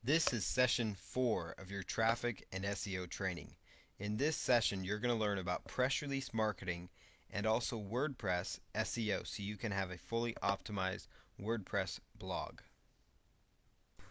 This is session 4 of your traffic and SEO training. In this session, you're going to learn about press release marketing and also WordPress SEO so you can have a fully optimized WordPress blog.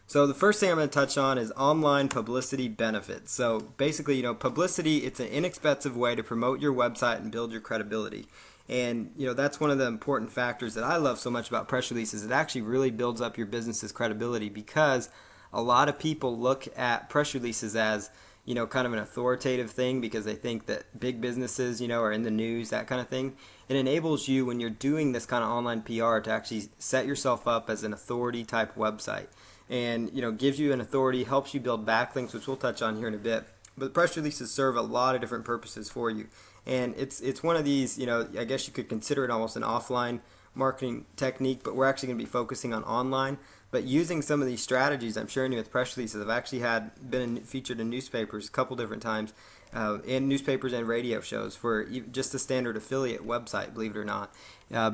So the first thing I'm going to touch on is online publicity benefits. So basically, publicity, it's an inexpensive way to promote your website and build your credibility. And that's one of the important factors that I love so much about press releases. It actually really builds up your business's credibility because a lot of people look at press releases as kind of an authoritative thing because they think that big businesses, are in the news, that kind of thing. It enables you when you're doing this kind of online PR to actually set yourself up as an authority type website and gives you an authority, helps you build backlinks, which we'll touch on here in a bit. But press releases serve a lot of different purposes for you, and it's one of these. I guess you could consider it almost an offline marketing technique, but we're actually going to be focusing on online. But using some of these strategies I'm sharing you with press releases, I've actually been featured in newspapers a couple different times, in newspapers and radio shows for just a standard affiliate website, believe it or not,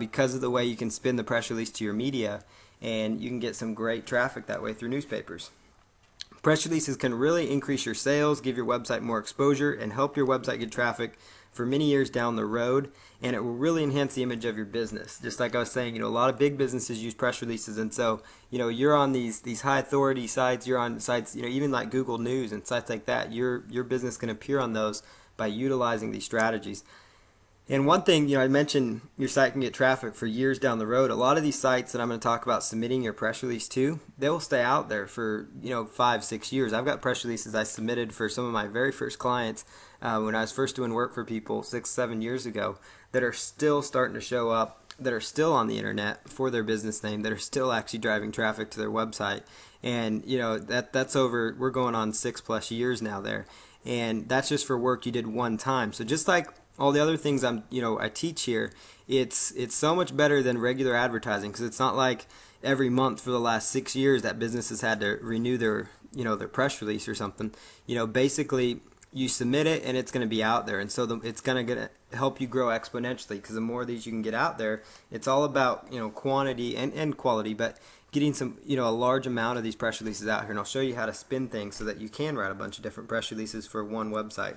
because of the way you can spin the press release to your media, and you can get some great traffic that way through newspapers. Press releases can really increase your sales, give your website more exposure, and help your website get traffic for many years down the road, and it will really enhance the image of your business. Just like I was saying, a lot of big businesses use press releases, and so you're on these high authority sites, you're on sites, even like Google News and sites like that. Your business can appear on those by utilizing these strategies. And one thing, I mentioned your site can get traffic for years down the road. A lot of these sites that I'm going to talk about submitting your press release to, they will stay out there for, 5, 6 years. I've got press releases I submitted for some of my very first clients when I was first doing work for people 6, 7 years ago that are still starting to show up, that are still on the internet for their business name, that are still actually driving traffic to their website. And, that's over, we're going on 6+ years now there. And that's just for work you did one time. So just like all the other things I teach here, it's so much better than regular advertising because it's not like every month for the last 6 years that business has had to renew their press release or something. Basically you submit it and it's going to be out there, and so it's going to help you grow exponentially because the more of these you can get out there, it's all about quantity and quality, but getting some a large amount of these press releases out here. And I'll show you how to spin things so that you can write a bunch of different press releases for one website.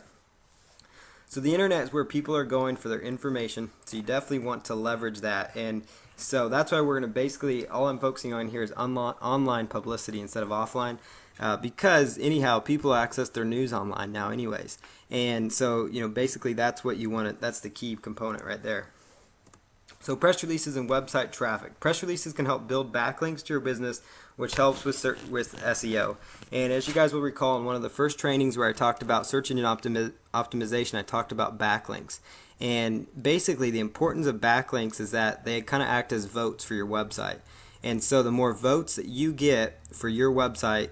So the internet is where people are going for their information, so you definitely want to leverage that. And so that's why we're going to basically, all I'm focusing on here is online publicity instead of offline, because anyhow, people access their news online now anyways. And so, basically that's what you want to, that's the key component right there. So press releases and website traffic. Press releases can help build backlinks to your business, which helps with SEO. And as you guys will recall in one of the first trainings where I talked about search engine optimization, I talked about backlinks. And basically the importance of backlinks is that they kind of act as votes for your website. And so the more votes that you get for your website,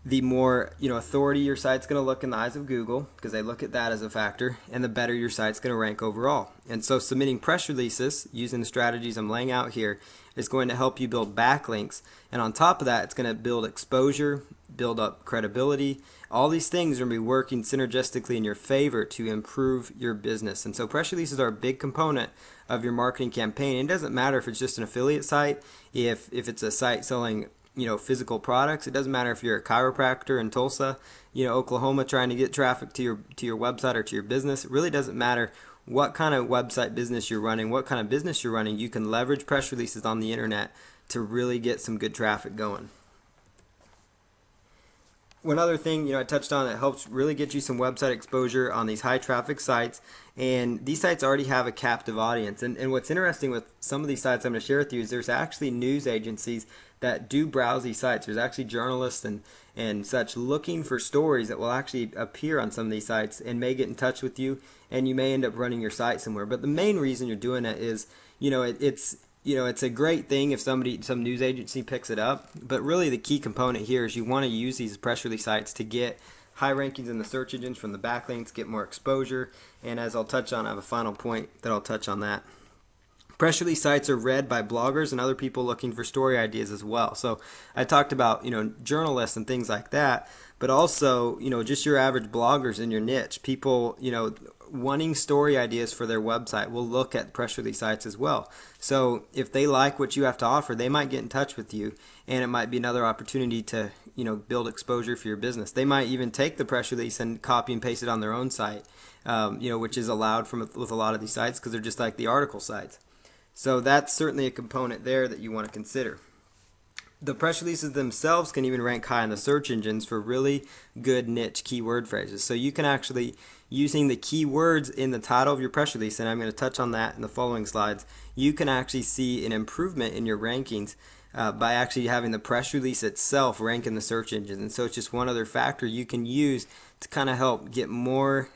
the more authority your site's going to look in the eyes of Google, because they look at that as a factor, and the better your site's going to rank overall. And so submitting press releases using the strategies I'm laying out here is going to help you build backlinks, and on top of that it's going to build exposure, build up credibility. All these things are going to be working synergistically in your favor to improve your business. And so press releases are a big component of your marketing campaign. It doesn't matter if it's just an affiliate site, if it's a site selling physical products. It doesn't matter if you're a chiropractor in Tulsa, Oklahoma, trying to get traffic to your website or to your business. It really doesn't matter what kind of website business you're running, what kind of business you're running. You can leverage press releases on the internet to really get some good traffic going. One other thing I touched on that helps really get you some website exposure on these high traffic sites, and these sites already have a captive audience. And what's interesting with some of these sites I'm going to share with you is there's actually news agencies that do browse these sites. There's actually journalists and such looking for stories that will actually appear on some of these sites and may get in touch with you, and you may end up running your site somewhere. But the main reason you're doing it is it's a great thing if some news agency picks it up, but really the key component here is you want to use these press release sites to get high rankings in the search engines from the backlinks, get more exposure, and as I'll touch on, I have a final point that I'll touch on that. Press release sites are read by bloggers and other people looking for story ideas as well. So I talked about journalists and things like that, but also just your average bloggers in your niche, people wanting story ideas for their website will look at press release sites as well. So if they like what you have to offer, they might get in touch with you, and it might be another opportunity to build exposure for your business. They might even take the press release and copy and paste it on their own site, which is allowed with a lot of these sites because they're just like the article sites. So that's certainly a component there that you want to consider. The press releases themselves can even rank high in the search engines for really good niche keyword phrases. So you can actually, using the keywords in the title of your press release, and I'm going to touch on that in the following slides, you can actually see an improvement in your rankings by actually having the press release itself rank in the search engines. And so it's just one other factor you can use to kind of help get more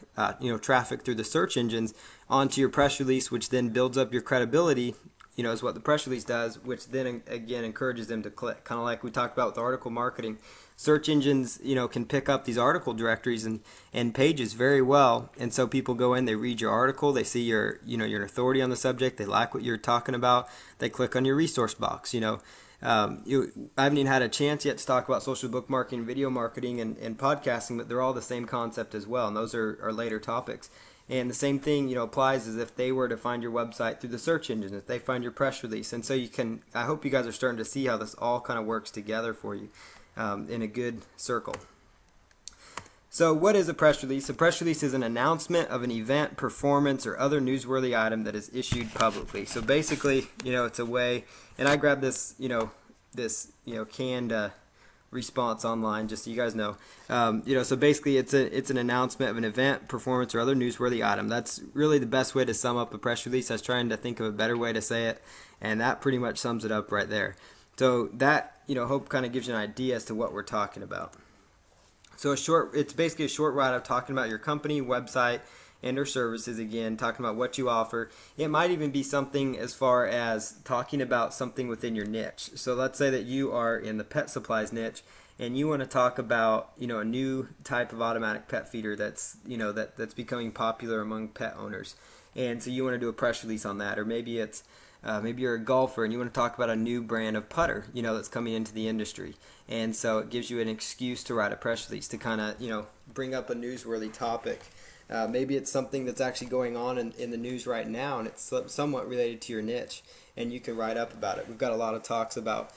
traffic through the search engines onto your press release, which then builds up your credibility, is what the press release does, which then again encourages them to click. Kind of like we talked about with article marketing. Search engines, can pick up these article directories and pages very well. And so people go in, they read your article, they see you're an authority on the subject, they like what you're talking about, they click on your resource box. I haven't even had a chance yet to talk about social bookmarking, video marketing, and podcasting, but they're all the same concept as well. And those are later topics. And the same thing, applies as if they were to find your website through the search engine, if they find your press release. And so I hope you guys are starting to see how this all kind of works together for you in a good circle. So what is a press release? A press release is an announcement of an event, performance, or other newsworthy item that is issued publicly. So basically, it's a way, and I grabbed this, canned response online, just so you guys know. So basically it's an announcement of an event, performance, or other newsworthy item. That's really the best way to sum up a press release. I was trying to think of a better way to say it, and that pretty much sums it up right there. So that, hope kind of gives you an idea as to what we're talking about. So it's basically a short write-up talking about your company, website, and or services, again, talking about what you offer. It might even be something as far as talking about something within your niche. So let's say that you are in the pet supplies niche and you want to talk about, a new type of automatic pet feeder that's becoming popular among pet owners. And so you want to do a press release on that, or maybe it's maybe you're a golfer and you want to talk about a new brand of putter, that's coming into the industry. And so it gives you an excuse to write a press release to kind of, bring up a newsworthy topic. Maybe it's something that's actually going on in the news right now, and it's somewhat related to your niche, and you can write up about it. We've got a lot of talks about,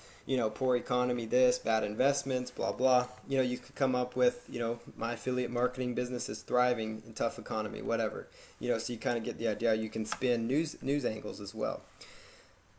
poor economy, this, bad investments, blah, blah. You could come up with, my affiliate marketing business is thriving in tough economy, whatever. So you kind of get the idea. You can spin news angles as well.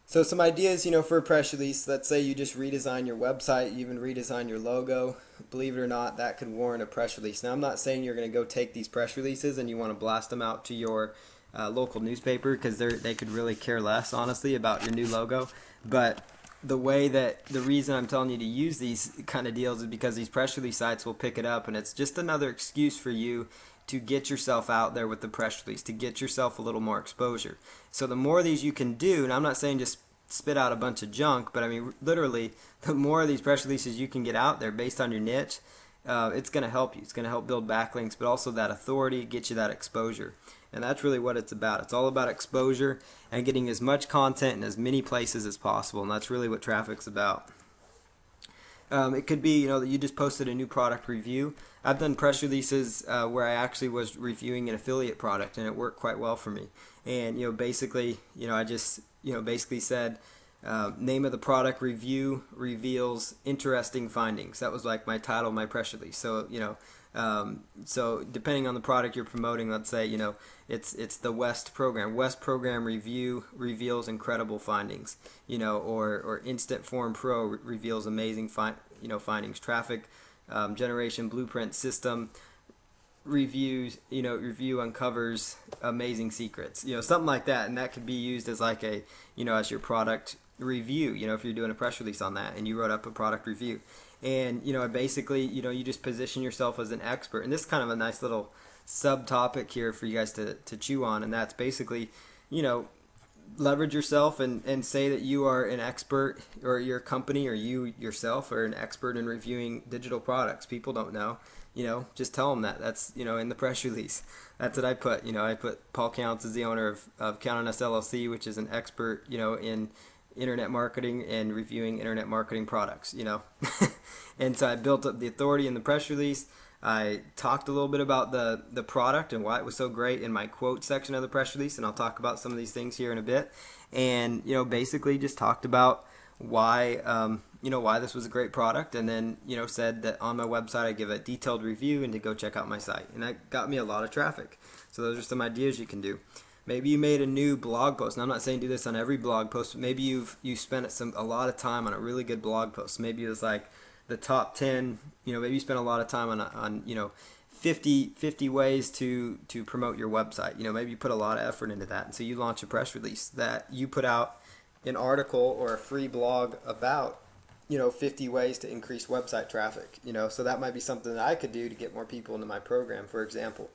So some ideas, for a press release. Let's say you just redesign your website, you even redesign your logo. Believe it or not, that could warrant a press release. Now, I'm not saying you're going to go take these press releases and you want to blast them out to your local newspaper, because they could really care less, honestly, about your new logo. But the reason I'm telling you to use these kind of deals is because these press release sites will pick it up, and it's just another excuse for you to get yourself out there with the press release, to get yourself a little more exposure. So the more of these you can do, and I'm not saying just spit out a bunch of junk, but I mean literally the more of these press releases you can get out there based on your niche, it's going to help you. It's going to help build backlinks, but also that authority, get you that exposure. And that's really what it's about. It's all about exposure and getting as much content in as many places as possible, and that's really what traffic's about. It could be, that you just posted a new product review. I've done press releases where I actually was reviewing an affiliate product, and it worked quite well for me. And basically, I just basically said, name of the product review reveals interesting findings. That was like my title of my press release. So so depending on the product you're promoting, let's say it's the West program. West program review reveals incredible findings. Or Instant Form Pro reveals amazing findings. Traffic generation blueprint system review uncovers amazing secrets. Something like that, and that could be used as like a as your product review. If you're doing a press release on that and you wrote up a product review. And basically you just position yourself as an expert, and this is kind of a nice little subtopic here for you guys to chew on, and that's basically leverage yourself and say that you are an expert, or your company or you yourself are an expert in reviewing digital products. People don't know. Just tell them that. That's in the press release. That's what I put. I put Paul Counts is the owner of Count on Us LLC, which is an expert in internet marketing and reviewing internet marketing products. And so I built up the authority in the press release. I talked a little bit about the product and why it was so great in my quote section of the press release, and I'll talk about some of these things here in a bit. And basically just talked about why why this was a great product, and then said that on my website I give a detailed review and to go check out my site, and that got me a lot of traffic. So those are some ideas you can do. Maybe you made a new blog post. Now, I'm not saying do this on every blog post, but maybe you spent a lot of time on a really good blog post. Maybe it was like the top 10. Maybe you spent a lot of time on 50 ways to promote your website. Maybe you put a lot of effort into that, and so you launch a press release that you put out an article or a free blog about 50 ways to increase website traffic. So that might be something that I could do to get more people into my program, for example.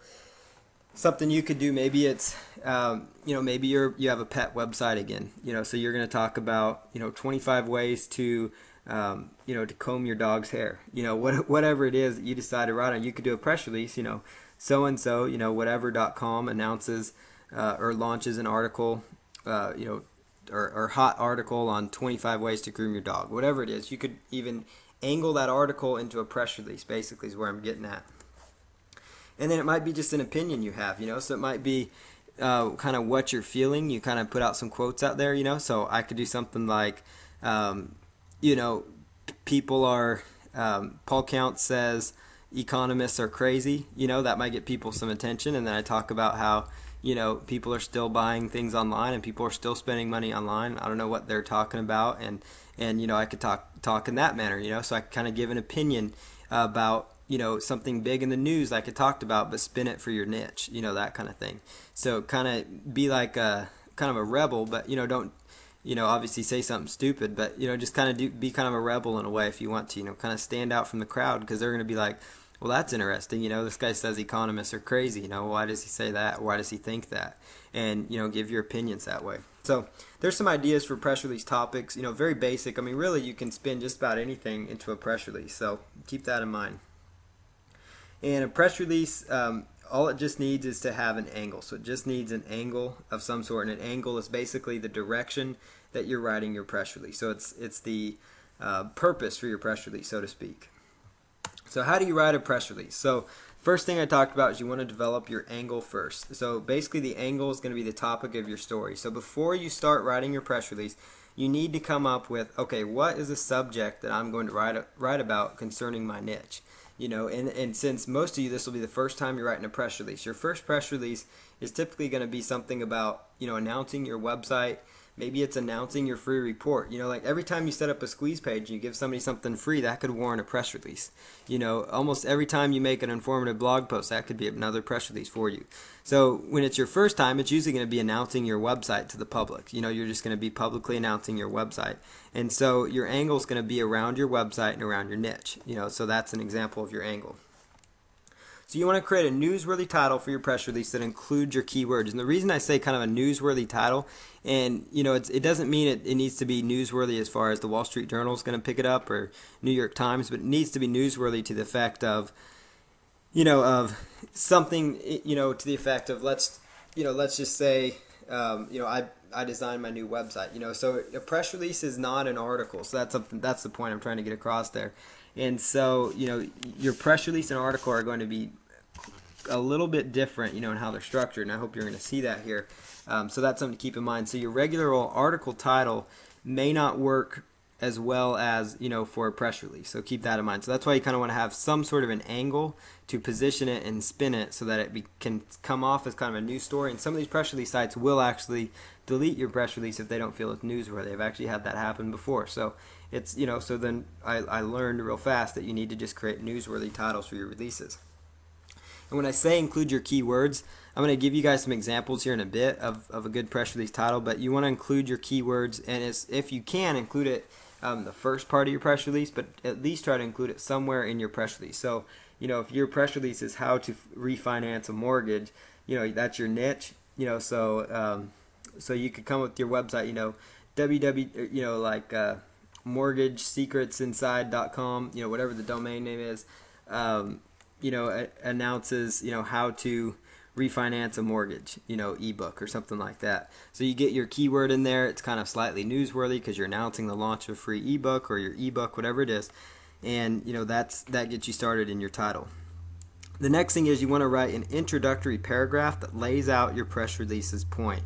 Something you could do, maybe it's maybe you have a pet website again, so you're going to talk about 25 ways to to comb your dog's hair, whatever it is that you decide to write on. You could do a press release, so and so, whatever.com announces or launches an article, or hot article on 25 ways to groom your dog. Whatever it is, you could even angle that article into a press release, basically, is where I'm getting at. And then it might be just an opinion you have, so it might be kind of what you're feeling. You kind of put out some quotes out there, so I could do something like, people are, Paul Count says economists are crazy, that might get people some attention. And then I talk about how, people are still buying things online and people are still spending money online. I don't know what they're talking about. And I could talk in that manner, so I kind of give an opinion about, something big in the news like I talked about, but spin it for your niche, that kind of thing. So kind of be like a kind of a rebel, but, don't, obviously say something stupid, but, just kind of be kind of a rebel in a way if you want to, kind of stand out from the crowd, because they're going to be like, well, that's interesting. This guy says economists are crazy. Why does he say that? Why does he think that? And, give your opinions that way. So there's some ideas for press release topics, very basic. I mean, really, you can spin just about anything into a press release. So keep that in mind. And a press release, all it just needs is to have an angle. So it just needs an angle of some sort. And an angle is basically the direction that you're writing your press release. So it's the purpose for your press release, so to speak. So how do you write a press release? So first thing I talked about is you want to develop your angle first. So basically the angle is going to be the topic of your story. So before you start writing your press release, you need to come up with, okay, what is the subject that I'm going to write about concerning my niche? And since most of you, this will be the first time you're writing a press release, your first press release is typically going to be something about, announcing your website. Maybe it's announcing your free report. Like every time you set up a squeeze page and you give somebody something free, that could warrant a press release. Almost every time you make an informative blog post, that could be another press release for you. So when it's your first time, it's usually going to be announcing your website to the public. You're just going to be publicly announcing your website. And so your angle is going to be around your website and around your niche. So that's an example of your angle. So you want to create a newsworthy title for your press release that includes your keywords. And the reason I say kind of a newsworthy title, and it doesn't mean it needs to be newsworthy as far as the Wall Street Journal is going to pick it up or New York Times, but it needs to be newsworthy to the effect of, of something, to the effect of let's just say, I designed my new website. So a press release is not an article. So that's the point I'm trying to get across there. And so, your press release and article are going to be a little bit different, in how they're structured. And I hope you're going to see that here. So that's something to keep in mind. So your regular old article title may not work as well as, for a press release. So keep that in mind. So that's why you kind of want to have some sort of an angle to position it and spin it so that it can come off as kind of a news story. And some of these press release sites will actually delete your press release if they don't feel it's newsworthy. They've actually had that happen before. So it's, so then I learned real fast that you need to just create newsworthy titles for your releases. And when I say include your keywords, I'm going to give you guys some examples here in a bit of a good press release title, but you want to include your keywords, and if you can, include it the first part of your press release, but at least try to include it somewhere in your press release. So, if your press release is how to refinance a mortgage, that's your niche, so you could come up with your website, www, like mortgagesecretsinside.com, whatever the domain name is, announces, how to refinance a mortgage, ebook or something like that. So you get your keyword in there. It's kind of slightly newsworthy because you're announcing the launch of a free ebook or your ebook, whatever it is. And, that gets you started in your title. The next thing is you want to write an introductory paragraph that lays out your press release's point.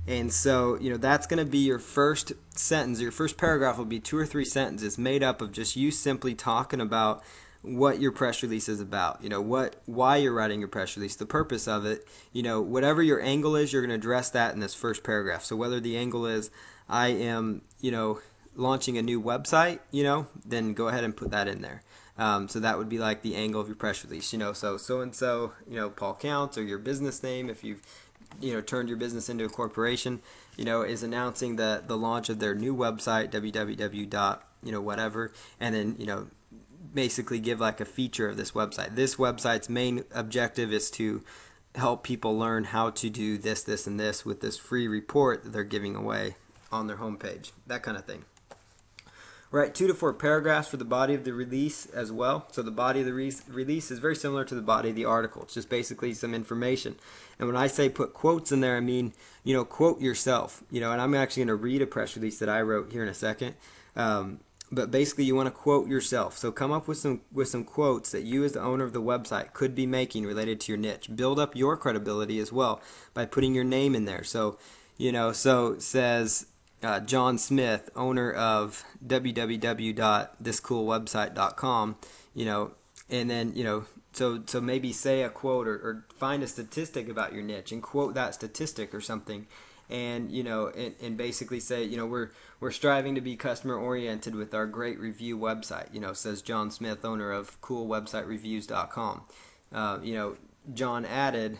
And so, that's going to be your first sentence. Your first paragraph will be 2 or 3 sentences made up of just you simply talking about what your press release is about. Why you're writing your press release, the purpose of it. Whatever your angle is, you're going to address that in this first paragraph. So whether the angle is I am, launching a new website, then go ahead and put that in there. So that would be like the angle of your press release. So and so, Paul Counts, or your business name if you've turned your business into a corporation, is announcing the launch of their new website, www dot whatever, and then basically give like a feature of this website. This website's main objective is to help people learn how to do this, this, and this with this free report that they're giving away on their homepage, that kind of thing. Write 2 to 4 paragraphs for the body of the release as well. So the body of the release is very similar to the body of the article. It's just basically some information. And when I say put quotes in there, I mean, quote yourself. And I'm actually going to read a press release that I wrote here in a second. But basically, you want to quote yourself. So come up with some quotes that you as the owner of the website could be making related to your niche. Build up your credibility as well by putting your name in there. So, so it says John Smith, owner of www.thiscoolwebsite.com, and then, so maybe say a quote or find a statistic about your niche and quote that statistic or something. And and basically say, we're striving to be customer oriented with our great review website. Says John Smith, owner of coolwebsitereviews.com. John added,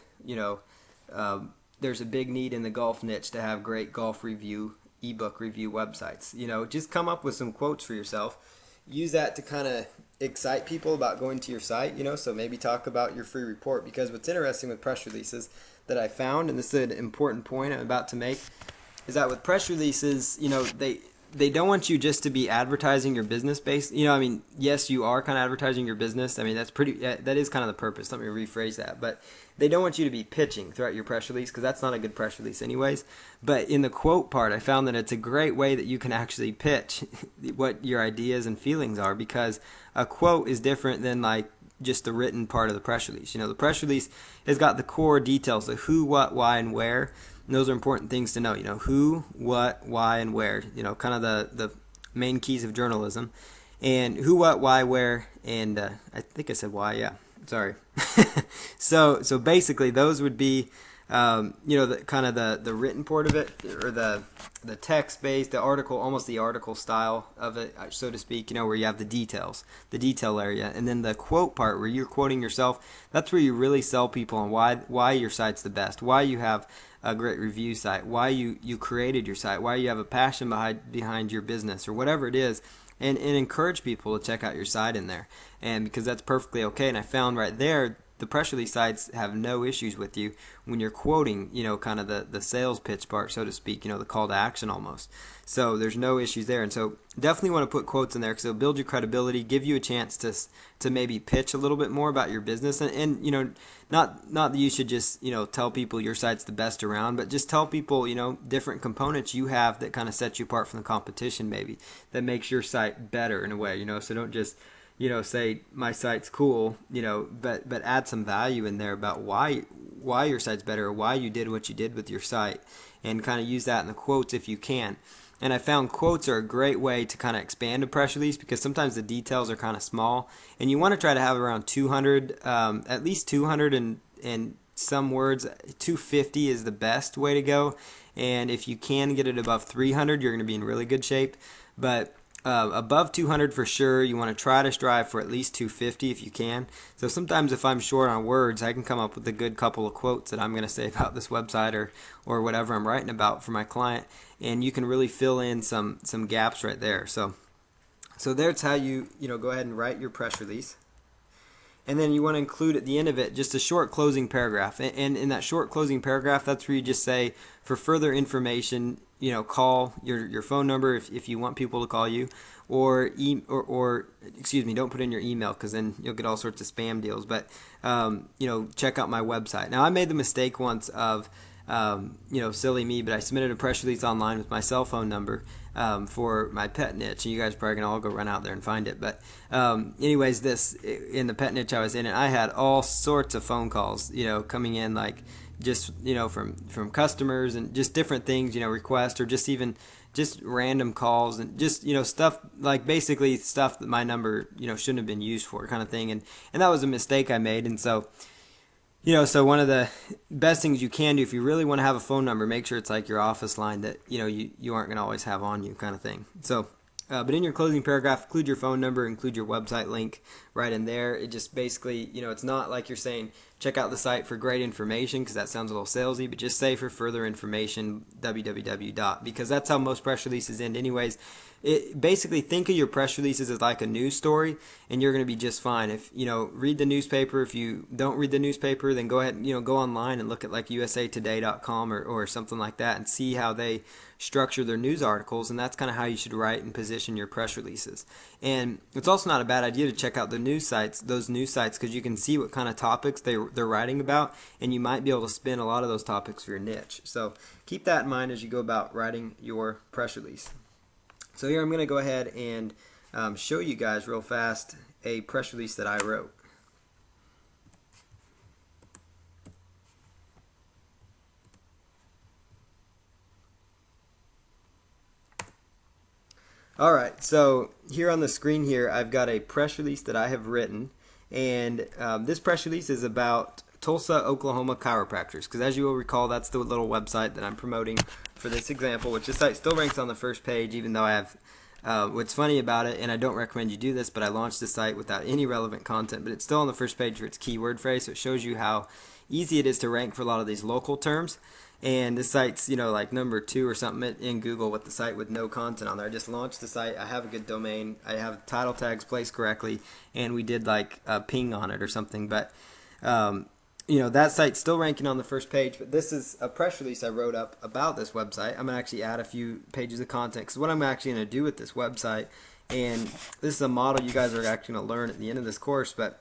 there's a big need in the golf niche to have great golf review, ebook review websites. Just come up with some quotes for yourself. Use that to kind of excite people about going to your site. So maybe talk about your free report, because what's interesting with press releases that I found, and this is an important point I'm about to make, is that with press releases, they don't want you just to be advertising your business based. Yes, you are kind of advertising your business. That is kind of the purpose. Let me rephrase that. But they don't want you to be pitching throughout your press release, because that's not a good press release anyways. But in the quote part, I found that it's a great way that you can actually pitch what your ideas and feelings are, because a quote is different than like just the written part of the press release. The press release has got the core details of who, what, why, and where. And those are important things to know. Who, what, why, and where. Kind of the main keys of journalism. And who, what, why, where, and I think I said why. Yeah, sorry. So basically, those would be the kind of the written part of it, or the text based, the article, almost the article style of it, so to speak, where you have the details, the detail area. And then the quote part, where you're quoting yourself, that's where you really sell people on why your site's the best, why you have a great review site, why you created your site, why you have a passion behind your business, or whatever it is. And encourage people to check out your site in there, and because that's perfectly okay. And I found right there, the press release sites have no issues with you when you're quoting, kind of the sales pitch part, so to speak, the call to action almost. So there's no issues there. And so definitely want to put quotes in there, because it'll build your credibility, give you a chance to maybe pitch a little bit more about your business. And not that you should just, tell people your site's the best around, but just tell people, different components you have that kind of set you apart from the competition, maybe, that makes your site better in a way, so don't just say my site's cool, but add some value in there about why your site's better, or why you did what you did with your site, and kind of use that in the quotes if you can. And I found quotes are a great way to kind of expand a press release, because sometimes the details are kind of small, and you want to try to have around 200, at least 200 and some words. 250 is the best way to go, and if you can get it above 300, you're going to be in really good shape. But above 200 for sure. You want to try to strive for at least 250 if you can. So sometimes if I'm short on words, I can come up with a good couple of quotes that I'm going to say about this website or whatever I'm writing about for my client, and you can really fill in some gaps right there. So that's how you go ahead and write your press release. And then you want to include at the end of it just a short closing paragraph. And in that short closing paragraph, that's where you just say, for further information, call your phone number if you want people to call you, or excuse me, don't put in your email, because then you'll get all sorts of spam deals. But check out my website. Now, I made the mistake once of silly me, but I submitted a press release online with my cell phone number, for my pet niche. And you guys are probably gonna all go run out there and find it. But anyways, this in the pet niche I was in, and I had all sorts of phone calls, coming in like just from customers and just different things, requests or just even just random calls and just stuff like basically stuff that my number shouldn't have been used for kind of thing, and that was a mistake I made. And so so one of the best things you can do if you really want to have a phone number, make sure it's like your office line that you aren't going to always have on you kind of thing. So but in your closing paragraph, include your phone number, include your website link right in there. It just basically, it's not like you're saying check out the site for great information, because that sounds a little salesy, but just say for further information www. Because that's how most press releases end anyways. Basically think of your press releases as like a news story, and you're going to be just fine. If read the newspaper. If you don't read the newspaper, then go ahead and go online and look at like usatoday.com or something like that and see how they structure their news articles, and that's kind of how you should write and position your press releases. And it's also not a bad idea to check out those news sites, because you can see what kind of topics they're writing about, and you might be able to spin a lot of those topics for your niche. So keep that in mind as you go about writing your press release. So here I'm going to go ahead and show you guys real fast a press release that I wrote. Alright, so here on the screen here I've got a press release that I have written, and this press release is about Tulsa, Oklahoma chiropractors, because as you will recall, that's the little website that I'm promoting for this example, which this site still ranks on the first page, even though I have what's funny about it, and I don't recommend you do this, but I launched the site without any relevant content, but it's still on the first page for its keyword phrase, so it shows you how easy it is to rank for a lot of these local terms. And this site's like number 2 or something in Google with the site with no content on there. I just launched the site. I have a good domain. I have title tags placed correctly, and we did like a ping on it or something. But that site's still ranking on the first page. But this is a press release I wrote up about this website. I'm gonna actually add a few pages of content, because what I'm actually gonna do with this website, and this is a model you guys are actually gonna learn at the end of this course, but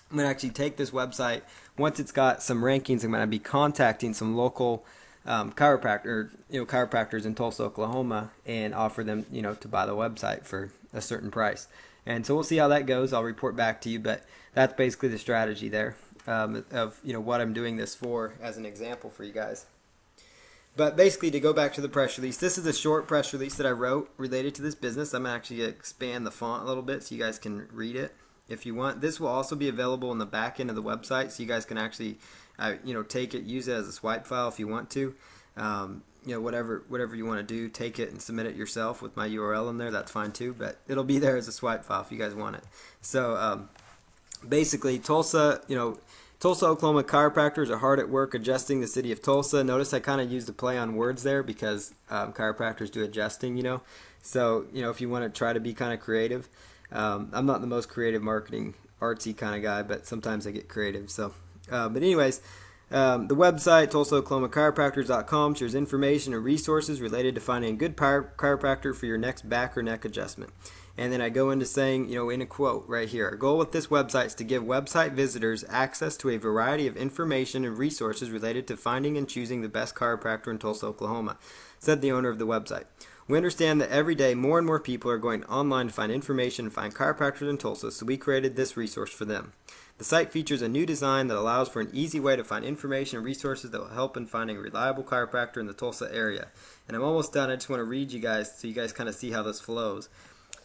I'm gonna actually take this website. Once it's got some rankings, I'm gonna be contacting some local chiropractors in Tulsa, Oklahoma, and offer them, to buy the website for a certain price. And so we'll see how that goes. I'll report back to you, but that's basically the strategy there of what I'm doing this for as an example for you guys. But basically, to go back to the press release, this is a short press release that I wrote related to this business. I'm actually going to expand the font a little bit so you guys can read it if you want. This will also be available in the back end of the website, so you guys can actually take it, use it as a swipe file if you want to. Whatever you want to do, take it and submit it yourself with my URL in there. That's fine too, but it'll be there as a swipe file if you guys want it. So basically, Tulsa, Oklahoma chiropractors are hard at work adjusting the city of Tulsa. Notice I kind of used a play on words there, because chiropractors do adjusting, So, if you want to try to be kind of creative, I'm not the most creative marketing artsy kind of guy, but sometimes I get creative. So, but anyways, the website, TulsaOklahomaChiropractors.com, shares information and resources related to finding a good chiropractor for your next back or neck adjustment. And then I go into saying, in a quote right here, our goal with this website is to give website visitors access to a variety of information and resources related to finding and choosing the best chiropractor in Tulsa, Oklahoma, said the owner of the website. We understand that every day more and more people are going online to find information and find chiropractors in Tulsa, so we created this resource for them. The site features a new design that allows for an easy way to find information and resources that will help in finding a reliable chiropractor in the Tulsa area. And I'm almost done. I just want to read you guys so you guys kind of see how this flows.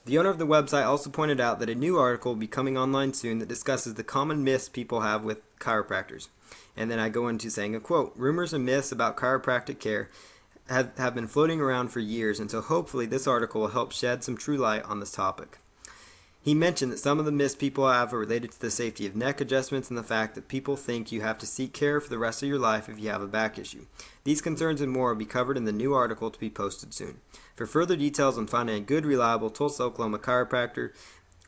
The owner of the website also pointed out that a new article will be coming online soon that discusses the common myths people have with chiropractors. And then I go into saying a quote, rumors and myths about chiropractic care have been floating around for years, and so hopefully this article will help shed some true light on this topic. He mentioned that some of the myths people have are related to the safety of neck adjustments and the fact that people think you have to seek care for the rest of your life if you have a back issue. These concerns and more will be covered in the new article to be posted soon. For further details on finding a good, reliable Tulsa, Oklahoma chiropractor,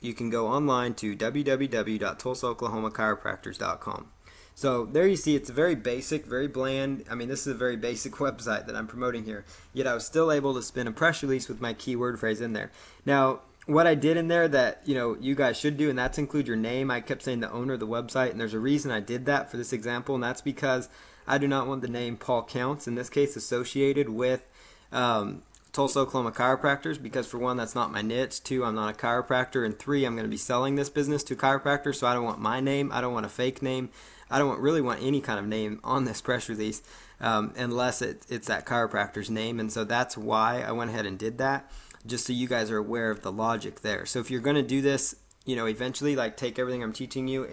you can go online to www.tulsaoklahomachiropractors.com. So there you see, it's a very basic, very bland. I mean, this is a very basic website that I'm promoting here. Yet I was still able to spin a press release with my keyword phrase in there. Now, what I did in there that, you guys should do, and that's include your name. I kept saying the owner of the website, and there's a reason I did that for this example, and that's because I do not want the name Paul Counts, in this case, associated with Tulsa, Oklahoma chiropractors because, for one, that's not my niche. Two, I'm not a chiropractor. And three, I'm going to be selling this business to chiropractors, so I don't want my name. I don't want a fake name. I don't really want any kind of name on this press release unless it's that chiropractor's name. And so that's why I went ahead and did that, just so you guys are aware of the logic there. So if you're going to do this, eventually, like, take everything I'm teaching you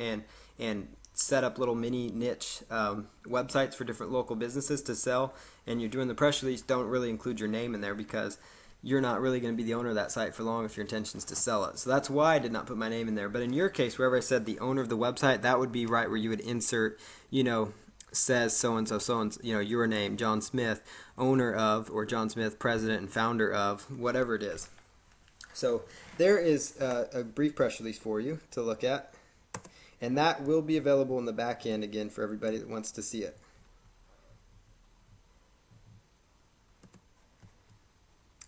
and set up little mini niche websites for different local businesses to sell, and you're doing the press release, don't really include your name in there because you're not really going to be the owner of that site for long if your intention is to sell it. So that's why I did not put my name in there. But in your case, wherever I said the owner of the website, that would be right where you would insert, says so-and-so, your name, John Smith, owner of, or John Smith, president and founder of, whatever it is. So there is a brief press release for you to look at. And that will be available in the back end again for everybody that wants to see it.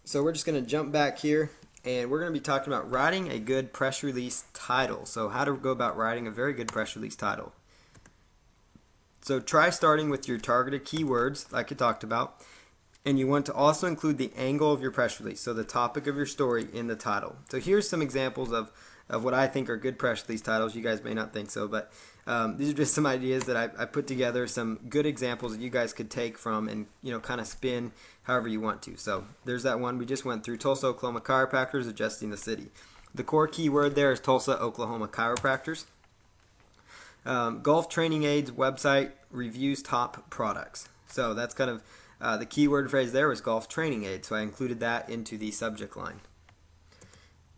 So we're just going to jump back here, and we're going to be talking about writing a good press release title. So how to go about writing a very good press release title. So try starting with your targeted keywords, like I talked about. And you want to also include the angle of your press release, so the topic of your story in the title. So here's some examples of what I think are good press release titles. You guys may not think so, but these are just some ideas that I put together, some good examples that you guys could take from and kind of spin however you want to. So there's that one we just went through, Tulsa, Oklahoma chiropractors adjusting the city. The core keyword there is Tulsa, Oklahoma chiropractors. Golf training aids website reviews top products. So that's kind of the keyword phrase there was golf training aids, so I included that into the subject line.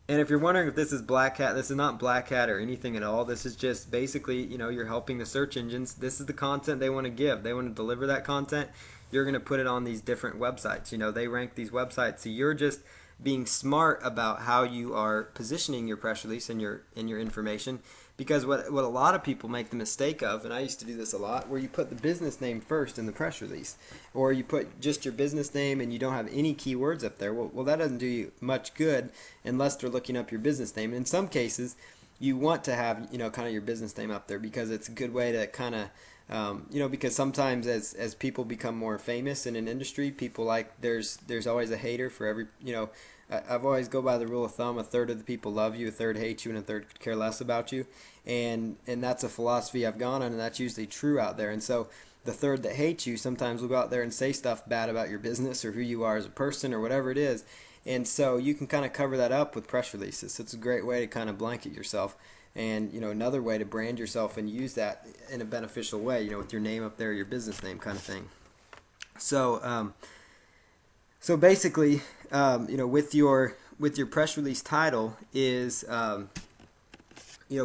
And if you're wondering if this is Black Hat, this is not Black Hat or anything at all. This is just basically, you're helping the search engines. This is the content they want to give. They want to deliver that content. You're going to put it on these different websites. They rank these websites. So you're just being smart about how you are positioning your press release and your information. Because what a lot of people make the mistake of, and I used to do this a lot, where you put the business name first in the press release, or you put just your business name and you don't have any keywords up there. Well, that doesn't do you much good unless they're looking up your business name. And in some cases, you want to have kind of your business name up there because it's a good way to kind of because sometimes as people become more famous in an industry, people there's always a hater for every I've always go by the rule of thumb: a third of the people love you, a third hate you, and a third could care less about you. And that's a philosophy I've gone on, and that's usually true out there. And so the third that hates you sometimes will go out there and say stuff bad about your business or who you are as a person or whatever it is. And so you can kind of cover that up with press releases. So it's a great way to kind of blanket yourself. And another way to brand yourself and use that in a beneficial way, with your name up there, your business name kind of thing. So so basically, with your press release title is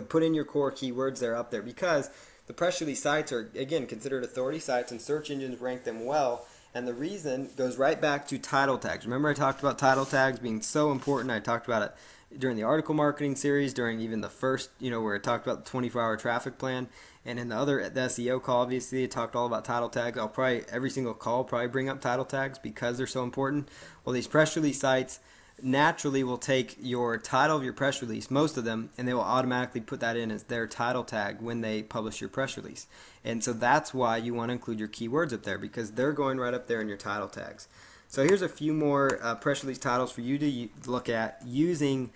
put in your core keywords there up there, because the press release sites are, again, considered authority sites and search engines rank them well. And the reason goes right back to title tags. Remember I talked about title tags being so important. I talked about it during the article marketing series, during even the first, where I talked about the 24-hour traffic plan. And in the SEO call, obviously, I talked all about title tags. I'll probably, every single call, probably bring up title tags because they're so important. Well, these press release sites naturally will take your title of your press release, most of them, and they will automatically put that in as their title tag when they publish your press release. And so that's why you want to include your keywords up there, because they're going right up there in your title tags. So here's a few more press release titles for you to look at using,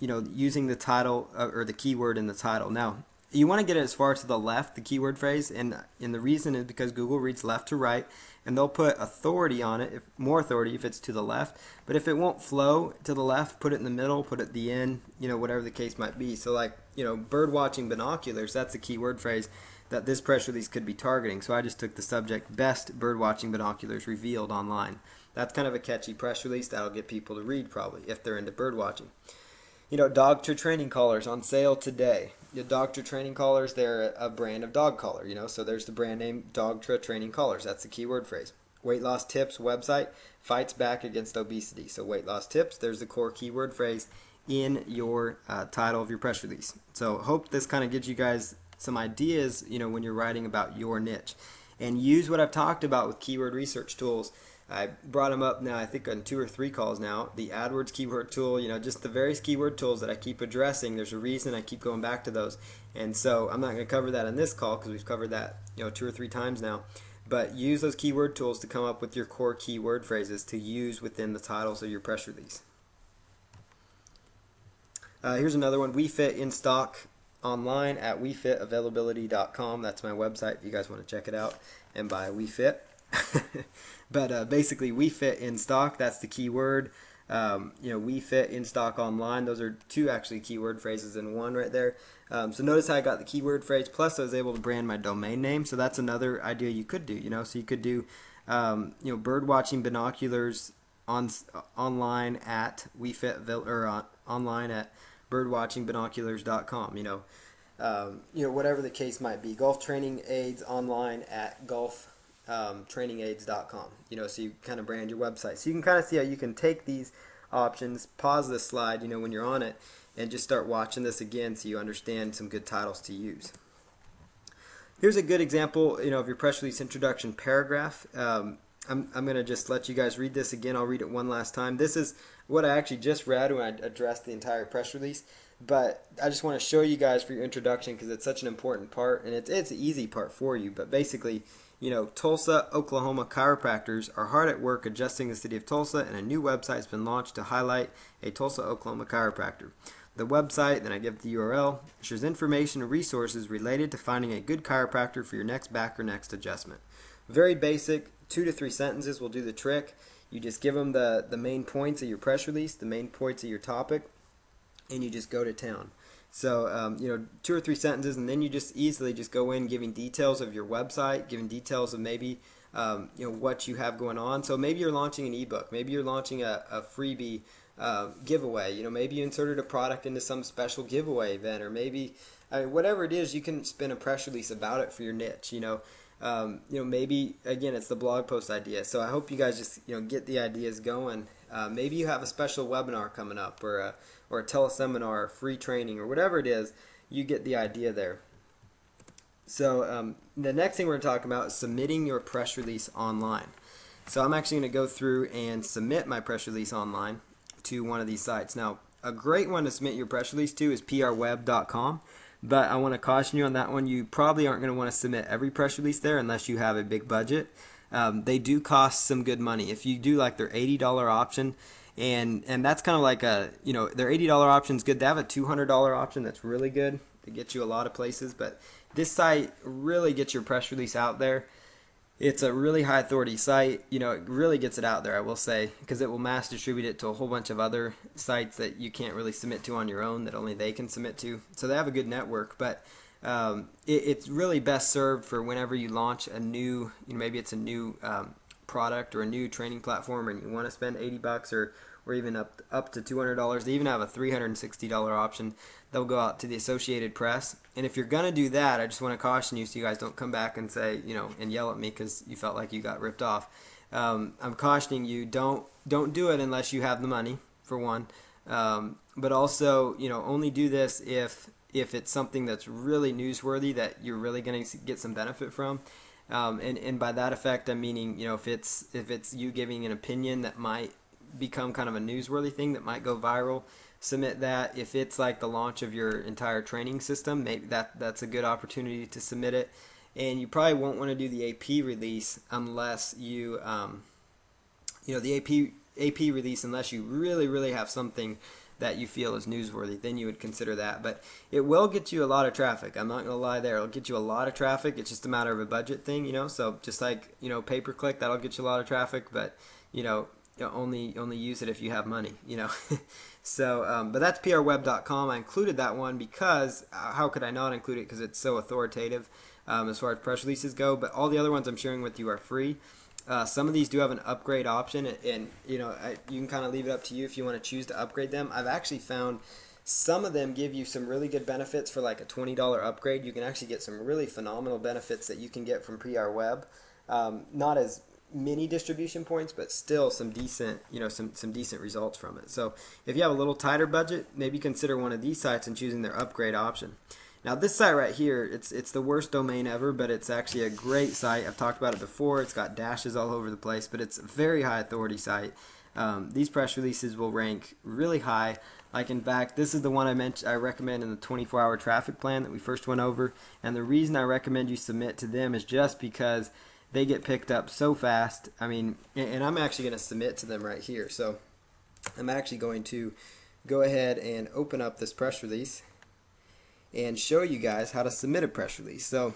using the title or the keyword in the title. Now, you want to get it as far to the left, the keyword phrase, and the reason is because Google reads left to right, and they'll put authority on it, more authority if it's to the left. But if it won't flow to the left, put it in the middle, put it at the end, whatever the case might be. So bird watching binoculars, that's a keyword phrase that this press release could be targeting. So I just took the subject, best bird watching binoculars revealed online. That's kind of a catchy press release that'll get people to read probably if they're into bird watching. Dogtra training collars on sale today. The Dogtra training collars, they're a brand of dog collar, so there's the brand name Dogtra training collars. That's the keyword phrase. Weight loss tips website fights back against obesity. So weight loss tips, there's the core keyword phrase in your title of your press release. So hope this kind of gives you guys some ideas, when you're writing about your niche. And use what I've talked about with keyword research tools. I brought them up now, I think on 2 or 3 calls now. The AdWords keyword tool, just the various keyword tools that I keep addressing. There's a reason I keep going back to those. And so I'm not going to cover that in this call because we've covered that 2 or 3 times now. but use those keyword tools to come up with your core keyword phrases to use within the titles of your press release. Here's another one. We Fit in stock online at wefitavailability.com. That's my website if you guys want to check it out and buy WeFit. But basically, We Fit in stock, that's the keyword. We Fit in stock online. Those are two actually keyword phrases in one right there. So notice how I got the keyword phrase, plus I was able to brand my domain name. So that's another idea you could do. So you could do bird watching binoculars online at online at birdwatchingbinoculars.com. Whatever the case might be. Golf training aids online at golftrainingaids.com. So you kind of brand your website. So you can kind of see how you can take these options, pause this slide, when you're on it, and just start watching this again so you understand some good titles to use. Here's a good example, of your press release introduction paragraph. I'm going to just let you guys read this again. I'll read it one last time. This is what I actually just read when I addressed the entire press release. But I just want to show you guys for your introduction because it's such an important part, and it's an easy part for you. But basically, Tulsa, Oklahoma chiropractors are hard at work adjusting the city of Tulsa, and a new website has been launched to highlight a Tulsa, Oklahoma chiropractor. The website, then I give the URL, shares information and resources related to finding a good chiropractor for your next back or next adjustment. Very basic, 2 to 3 sentences will do the trick. You just give them the main points of your press release, the main points of your topic, and you just go to town. So, 2 or 3 sentences, and then you just easily just go in giving details of your website, giving details of maybe, what you have going on. So maybe you're launching an ebook. Maybe you're launching a freebie giveaway. Maybe you inserted a product into some special giveaway event, or maybe, whatever it is, you can spin a press release about it for your niche, maybe, again, it's the blog post idea. So I hope you guys just, get the ideas going. Maybe you have a special webinar coming up, or a teleseminar, or free training, or whatever it is. You get the idea there. So the next thing we're going to talk about is submitting your press release online. So I'm actually going to go through and submit my press release online to one of these sites. Now, a great one to submit your press release to is prweb.com. But I want to caution you on that one. You probably aren't going to want to submit every press release there unless you have a big budget. They do cost some good money. If you do like their $80 option, and that's kind of like their $80 option is good. They have a $200 option that's really good to get you a lot of places. But this site really gets your press release out there. It's a really high authority site. It really gets it out there, I will say, because it will mass distribute it to a whole bunch of other sites that you can't really submit to on your own, that only they can submit to. So they have a good network, but it's really best served for whenever you launch a new, maybe it's a new product or a new training platform, and you want to spend $80 or even up to $200. They even have a $360 option. They'll go out to the Associated Press. And if you're going to do that, I just want to caution you so you guys don't come back and say, and yell at me because you felt like you got ripped off. I'm cautioning you, don't do it unless you have the money, for one. But also, only do this if it's something that's really newsworthy that you're really going to get some benefit from. And by that effect, I'm meaning, if it's you giving an opinion that might become kind of a newsworthy thing that might go viral, submit that. If it's like the launch of your entire training system, maybe that's a good opportunity to submit it. And you probably won't want to do the AP release unless you, the AP release unless you really have something that you feel is newsworthy. Then you would consider that. But it will get you a lot of traffic. I'm not going to lie there. It'll get you a lot of traffic. It's just a matter of a budget thing, So just like, pay-per-click, that'll get you a lot of traffic. But, only use it if you have money, So, but that's prweb.com. I included that one because how could I not include it? Because it's so authoritative as far as press releases go. But all the other ones I'm sharing with you are free. Some of these do have an upgrade option, and you can kind of leave it up to you if you want to choose to upgrade them. I've actually found some of them give you some really good benefits for like a $20 upgrade. You can actually get some really phenomenal benefits that you can get from PRWeb. Not as many distribution points, but still some decent, some decent results from it. So if you have a little tighter budget, maybe consider one of these sites and choosing their upgrade option. Now this site right here, it's the worst domain ever, but it's actually a great site. I've talked about it before. It's got dashes all over the place, but it's a very high authority site. These press releases will rank really high. Like, in fact, this is the one I recommend in the 24-hour traffic plan that we first went over. And the reason I recommend you submit to them is just because they get picked up so fast. I mean, and I'm actually going to submit to them right here. So I'm actually going to go ahead and open up this press release and show you guys how to submit a press release. So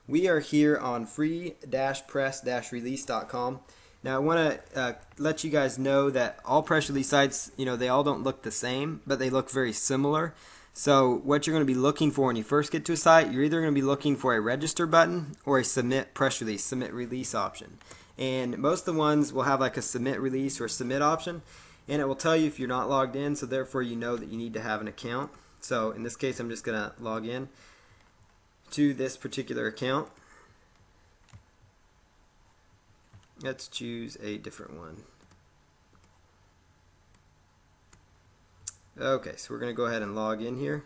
we are here on free-press-release.com. Now I want to let you guys know that all press release sites, they all don't look the same, but they look very similar. So what you're going to be looking for when you first get to a site, you're either going to be looking for a register button or a submit press release, submit release option. And most of the ones will have like a submit release or submit option, and it will tell you if you're not logged in, so therefore you know that you need to have an account. So in this case, I'm just going to log in to this particular account. Let's choose a different one. Okay, so we're going to go ahead and log in here.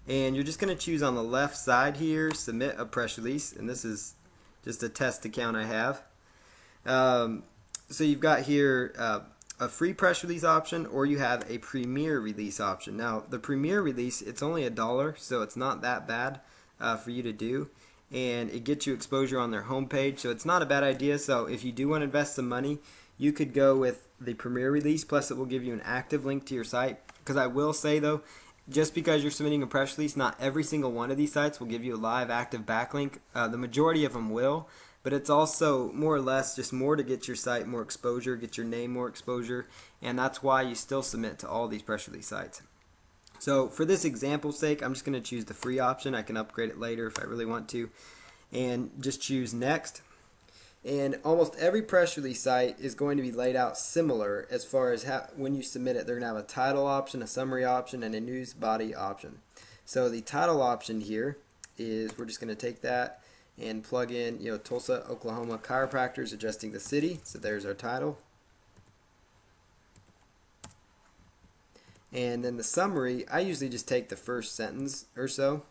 And you're just going to choose on the left side here, submit a press release. And this is just a test account I have. So you've got here a free press release option, or you have a premier release option. Now, the premier release, it's only $1, so it's not that bad for you to do. And it gets you exposure on their homepage, so it's not a bad idea. So if you do want to invest some money, you could go with the premier release, plus it will give you an active link to your site. Because I will say though, just because you're submitting a press release, not every single one of these sites will give you a live active backlink. The majority of them will, but it's also more or less just more to get your site more exposure, get your name more exposure, and that's why you still submit to all these press release sites. So for this example's sake, I'm just going to choose the free option. I can upgrade it later if I really want to, and just choose next. And almost every press release site is going to be laid out similar as far as how, when you submit it, they're going to have a title option, a summary option, and a news body option. So the title option here is, we're just going to take that and plug in, Tulsa, Oklahoma chiropractors adjusting the city. So there's our title. And then the summary, I usually just take the first sentence or so.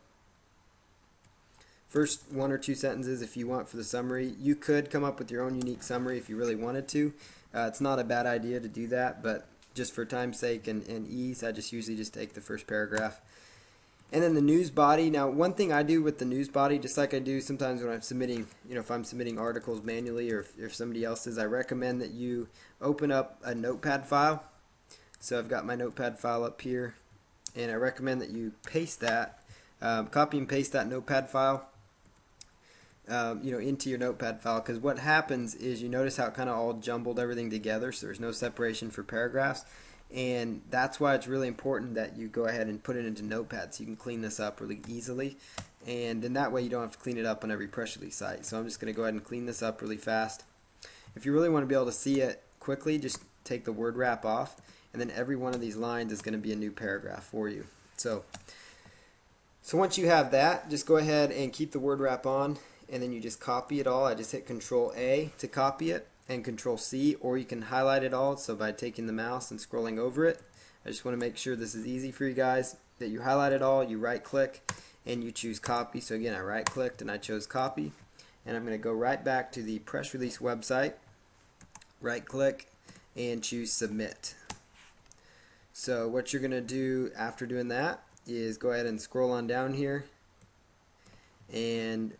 First 1 or 2 sentences if you want for the summary. You could come up with your own unique summary if you really wanted to. It's not a bad idea to do that, but just for time's sake and ease, I just usually just take the first paragraph. And then the news body. Now, one thing I do with the news body, just like I do sometimes when I'm submitting, if I'm submitting articles manually or if somebody else is, I recommend that you open up a notepad file. So I've got my notepad file up here, and I recommend that you paste that, copy and paste that notepad file, into your notepad file, because what happens is you notice how it kind of all jumbled everything together, so there's no separation for paragraphs, and that's why it's really important that you go ahead and put it into notepad so you can clean this up really easily, and then that way you don't have to clean it up on every press release site. So I'm just going to go ahead and clean this up really fast. If you really want to be able to see it quickly, just take the word wrap off, and then every one of these lines is going to be a new paragraph for you. So once you have that, just go ahead and keep the word wrap on, and then you just copy it all. I just hit Control A to copy it, and Control C, or you can highlight it all. So by taking the mouse and scrolling over it, I just want to make sure this is easy for you guys, that you highlight it all, you right click, and you choose copy. So again, I right clicked and I chose copy, and I'm going to go right back to the press release website, right click, and choose submit. So what you're going to do after doing that is go ahead and scroll on down here and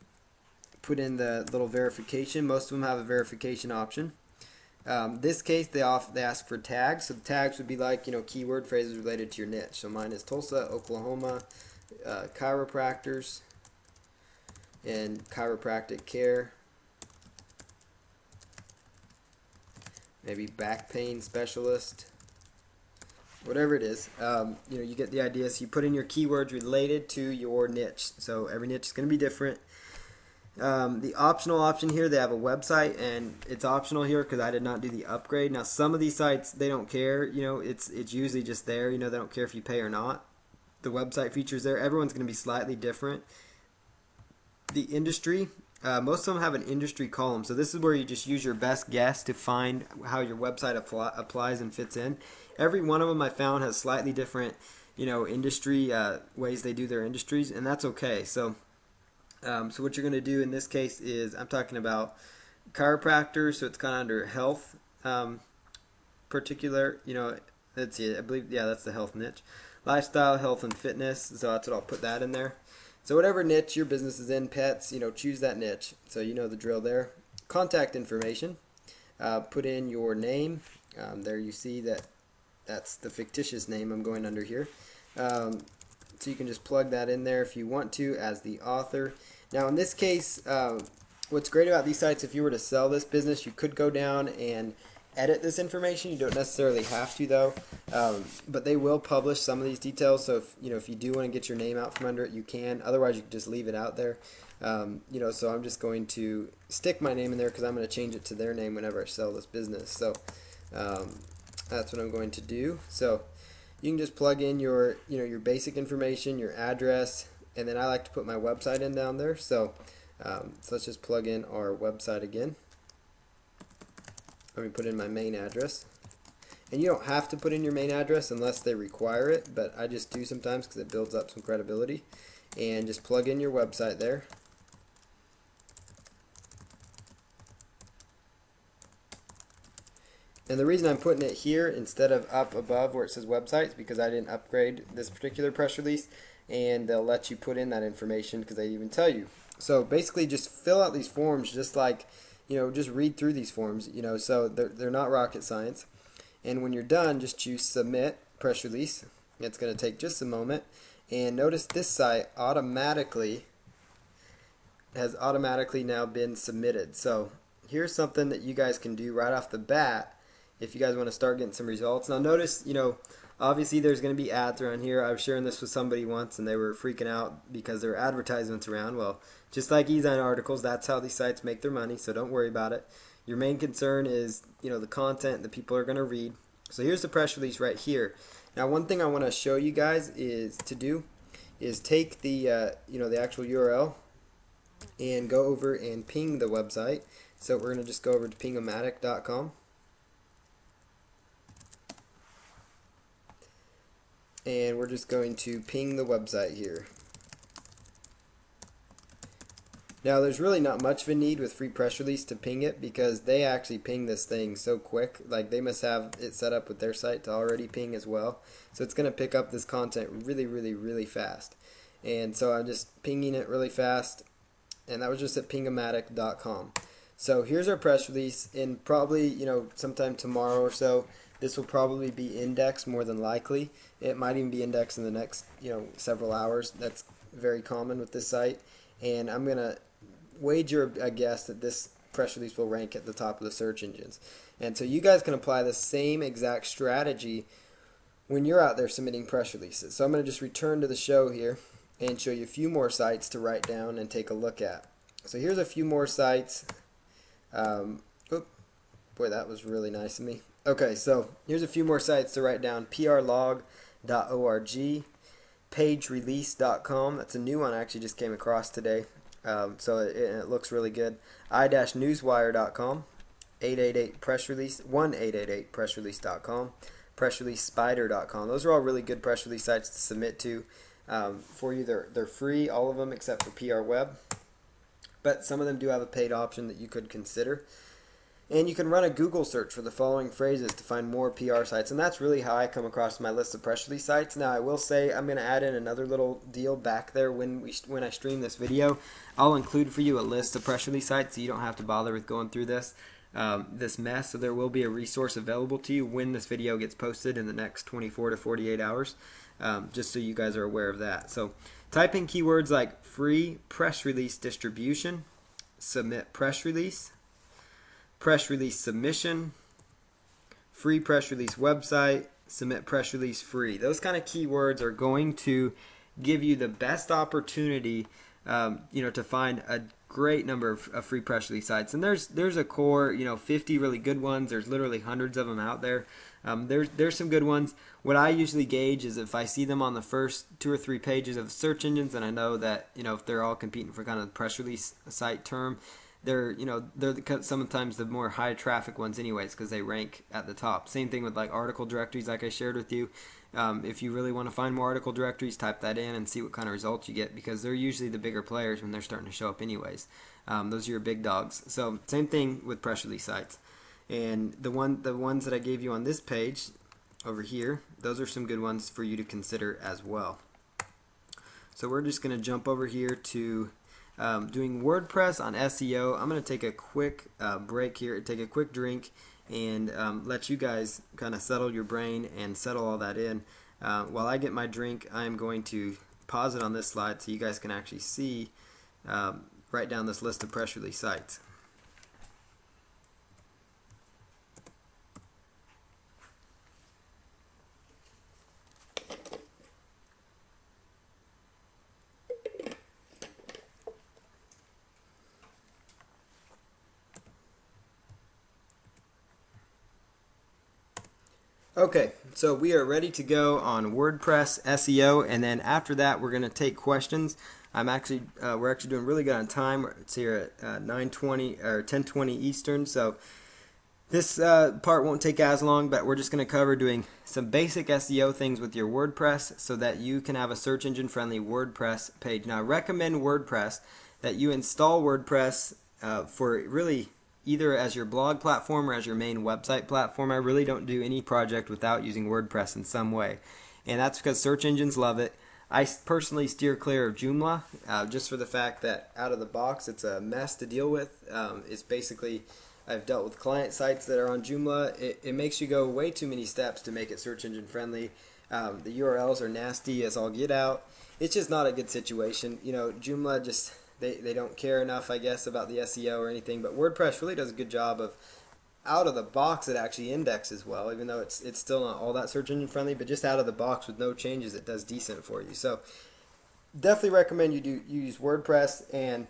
put in the little verification. Most of them have a verification option. This case, they ask for tags. So the tags would be like, keyword phrases related to your niche. So mine is Tulsa, Oklahoma, chiropractors, and chiropractic care. Maybe back pain specialist. Whatever it is, you get the idea. So you put in your keywords related to your niche. So every niche is going to be different. The optional option here, they have a website, and it's optional here because I did not do the upgrade. Now, some of these sites, they don't care. It's usually just there. They don't care if you pay or not. The website features there. Everyone's going to be slightly different. The industry, most of them have an industry column. So this is where you just use your best guess to find how your website applies and fits in. Every one of them I found has slightly different, industry ways they do their industries, and that's okay. So what you're going to do in this case is, I'm talking about chiropractor, so it's kind of under health, particular, let's see, I believe, yeah, that's the health niche. Lifestyle, health, and fitness, so that's what I'll put that in there. So whatever niche your business is in, pets, choose that niche. So you know the drill there. Contact information. Put in your name. There you see that's the fictitious name I'm going under here. So you can just plug that in there if you want to as the author. Now in this case, what's great about these sites, if you were to sell this business, you could go down and edit this information. You don't necessarily have to though, but they will publish some of these details. So if you do want to get your name out from under it, you can. Otherwise, you can just leave it out there. So I'm just going to stick my name in there because I'm going to change it to their name whenever I sell this business. So that's what I'm going to do. So you can just plug in your basic information, your address, and then I like to put my website in down there. So let's just plug in our website again. Let me put in my main address. And you don't have to put in your main address unless they require it, but I just do sometimes because it builds up some credibility. And just plug in your website there. And the reason I'm putting it here instead of up above where it says website is because I didn't upgrade this particular press release, and they'll let you put in that information because they even tell you. So basically just fill out these forms just like, just read through these forms, so they're not rocket science. And when you're done, just choose submit press release. It's going to take just a moment. And notice this site has automatically now been submitted. So here's something that you guys can do right off the bat if you guys want to start getting some results. Now notice, obviously there's going to be ads around here. I was sharing this with somebody once and they were freaking out because there were advertisements around. Well, just like e-zine articles, that's how these sites make their money, so don't worry about it. Your main concern is, the content that people are going to read. So here's the press release right here. Now one thing I want to show you guys is take the the actual URL and go over and ping the website. So we're going to just go over to pingomatic.com. And we're just going to ping the website here. Now there's really not much of a need with free press release to ping it because they actually ping this thing so quick. Like they must have it set up with their site to already ping as well. So it's going to pick up this content really, really, really fast. And so I'm just pinging it really fast. And that was just at pingomatic.com. So here's our press release. In probably, sometime tomorrow or so, this will probably be indexed more than likely. It might even be indexed in the next, several hours. That's very common with this site. And I'm going to wager a guess that this press release will rank at the top of the search engines. And so you guys can apply the same exact strategy when you're out there submitting press releases. So I'm going to just return to the show here and show you a few more sites to write down and take a look at. So here's a few more sites. Boy, that was really nice of me. Okay, so here's a few more sites to write down. prlog.org, pagerelease.com. That's a new one I actually just came across today. So it looks really good. i-newswire.com, 888 press release, 1-888pressrelease.com, pressreleasespider.com. Those are all really good press release sites to submit to for you. They're free, all of them except for PR Web, but some of them do have a paid option that you could consider. And you can run a Google search for the following phrases to find more PR sites. And that's really how I come across my list of press release sites. Now, I will say I'm going to add in another little deal back there when I stream this video. I'll include for you a list of press release sites so you don't have to bother with going through this mess. So there will be a resource available to you when this video gets posted in the next 24 to 48 hours, just so you guys are aware of that. So type in keywords like free press release distribution, submit press release submission, free press release website, submit press release free. Those kind of keywords are going to give you the best opportunity, to find a great number of free press release sites. And there's a core, 50 really good ones. There's literally hundreds of them out there. There's some good ones. What I usually gauge is if I see them on the first 2 or 3 pages of the search engines, and I know that if they're all competing for kind of the press release site term, they're sometimes the more high traffic ones anyways because they rank at the top. Same thing with like article directories like I shared with you. If you really want to find more article directories, type that in and see what kind of results you get because they're usually the bigger players when they're starting to show up anyways. Those are your big dogs. So same thing with press release sites. And the ones that I gave you on this page over here, those are some good ones for you to consider as well. So we're just going to jump over here to doing WordPress on SEO. I'm going to take a quick break here, take a quick drink, and let you guys kind of settle your brain and settle all that in. While I get my drink, I'm going to pause it on this slide so you guys can actually see, write down this list of press release sites. Okay, so we are ready to go on WordPress SEO, and then after that, we're going to take questions. We're actually doing really good on time. It's here at 9:20 or 10:20 Eastern, so this part won't take as long, but we're just going to cover doing some basic SEO things with your WordPress so that you can have a search engine friendly WordPress page. Now, I recommend WordPress that you install WordPress for really either as your blog platform or as your main website platform. I really don't do any project without using WordPress in some way, and that's because search engines love it. I personally steer clear of Joomla just for the fact that out of the box it's a mess to deal with. It's basically, I've dealt with client sites that are on Joomla. It makes you go way too many steps to make it search engine friendly. The URLs are nasty as all get out. It's just not a good situation. You know, Joomla just they don't care enough, I guess, about the SEO or anything. But WordPress really does a good job of out of the box. It actually indexes well, even though it's still not all that search engine friendly. But just out of the box with no changes, it does decent for you. So definitely recommend you use WordPress. And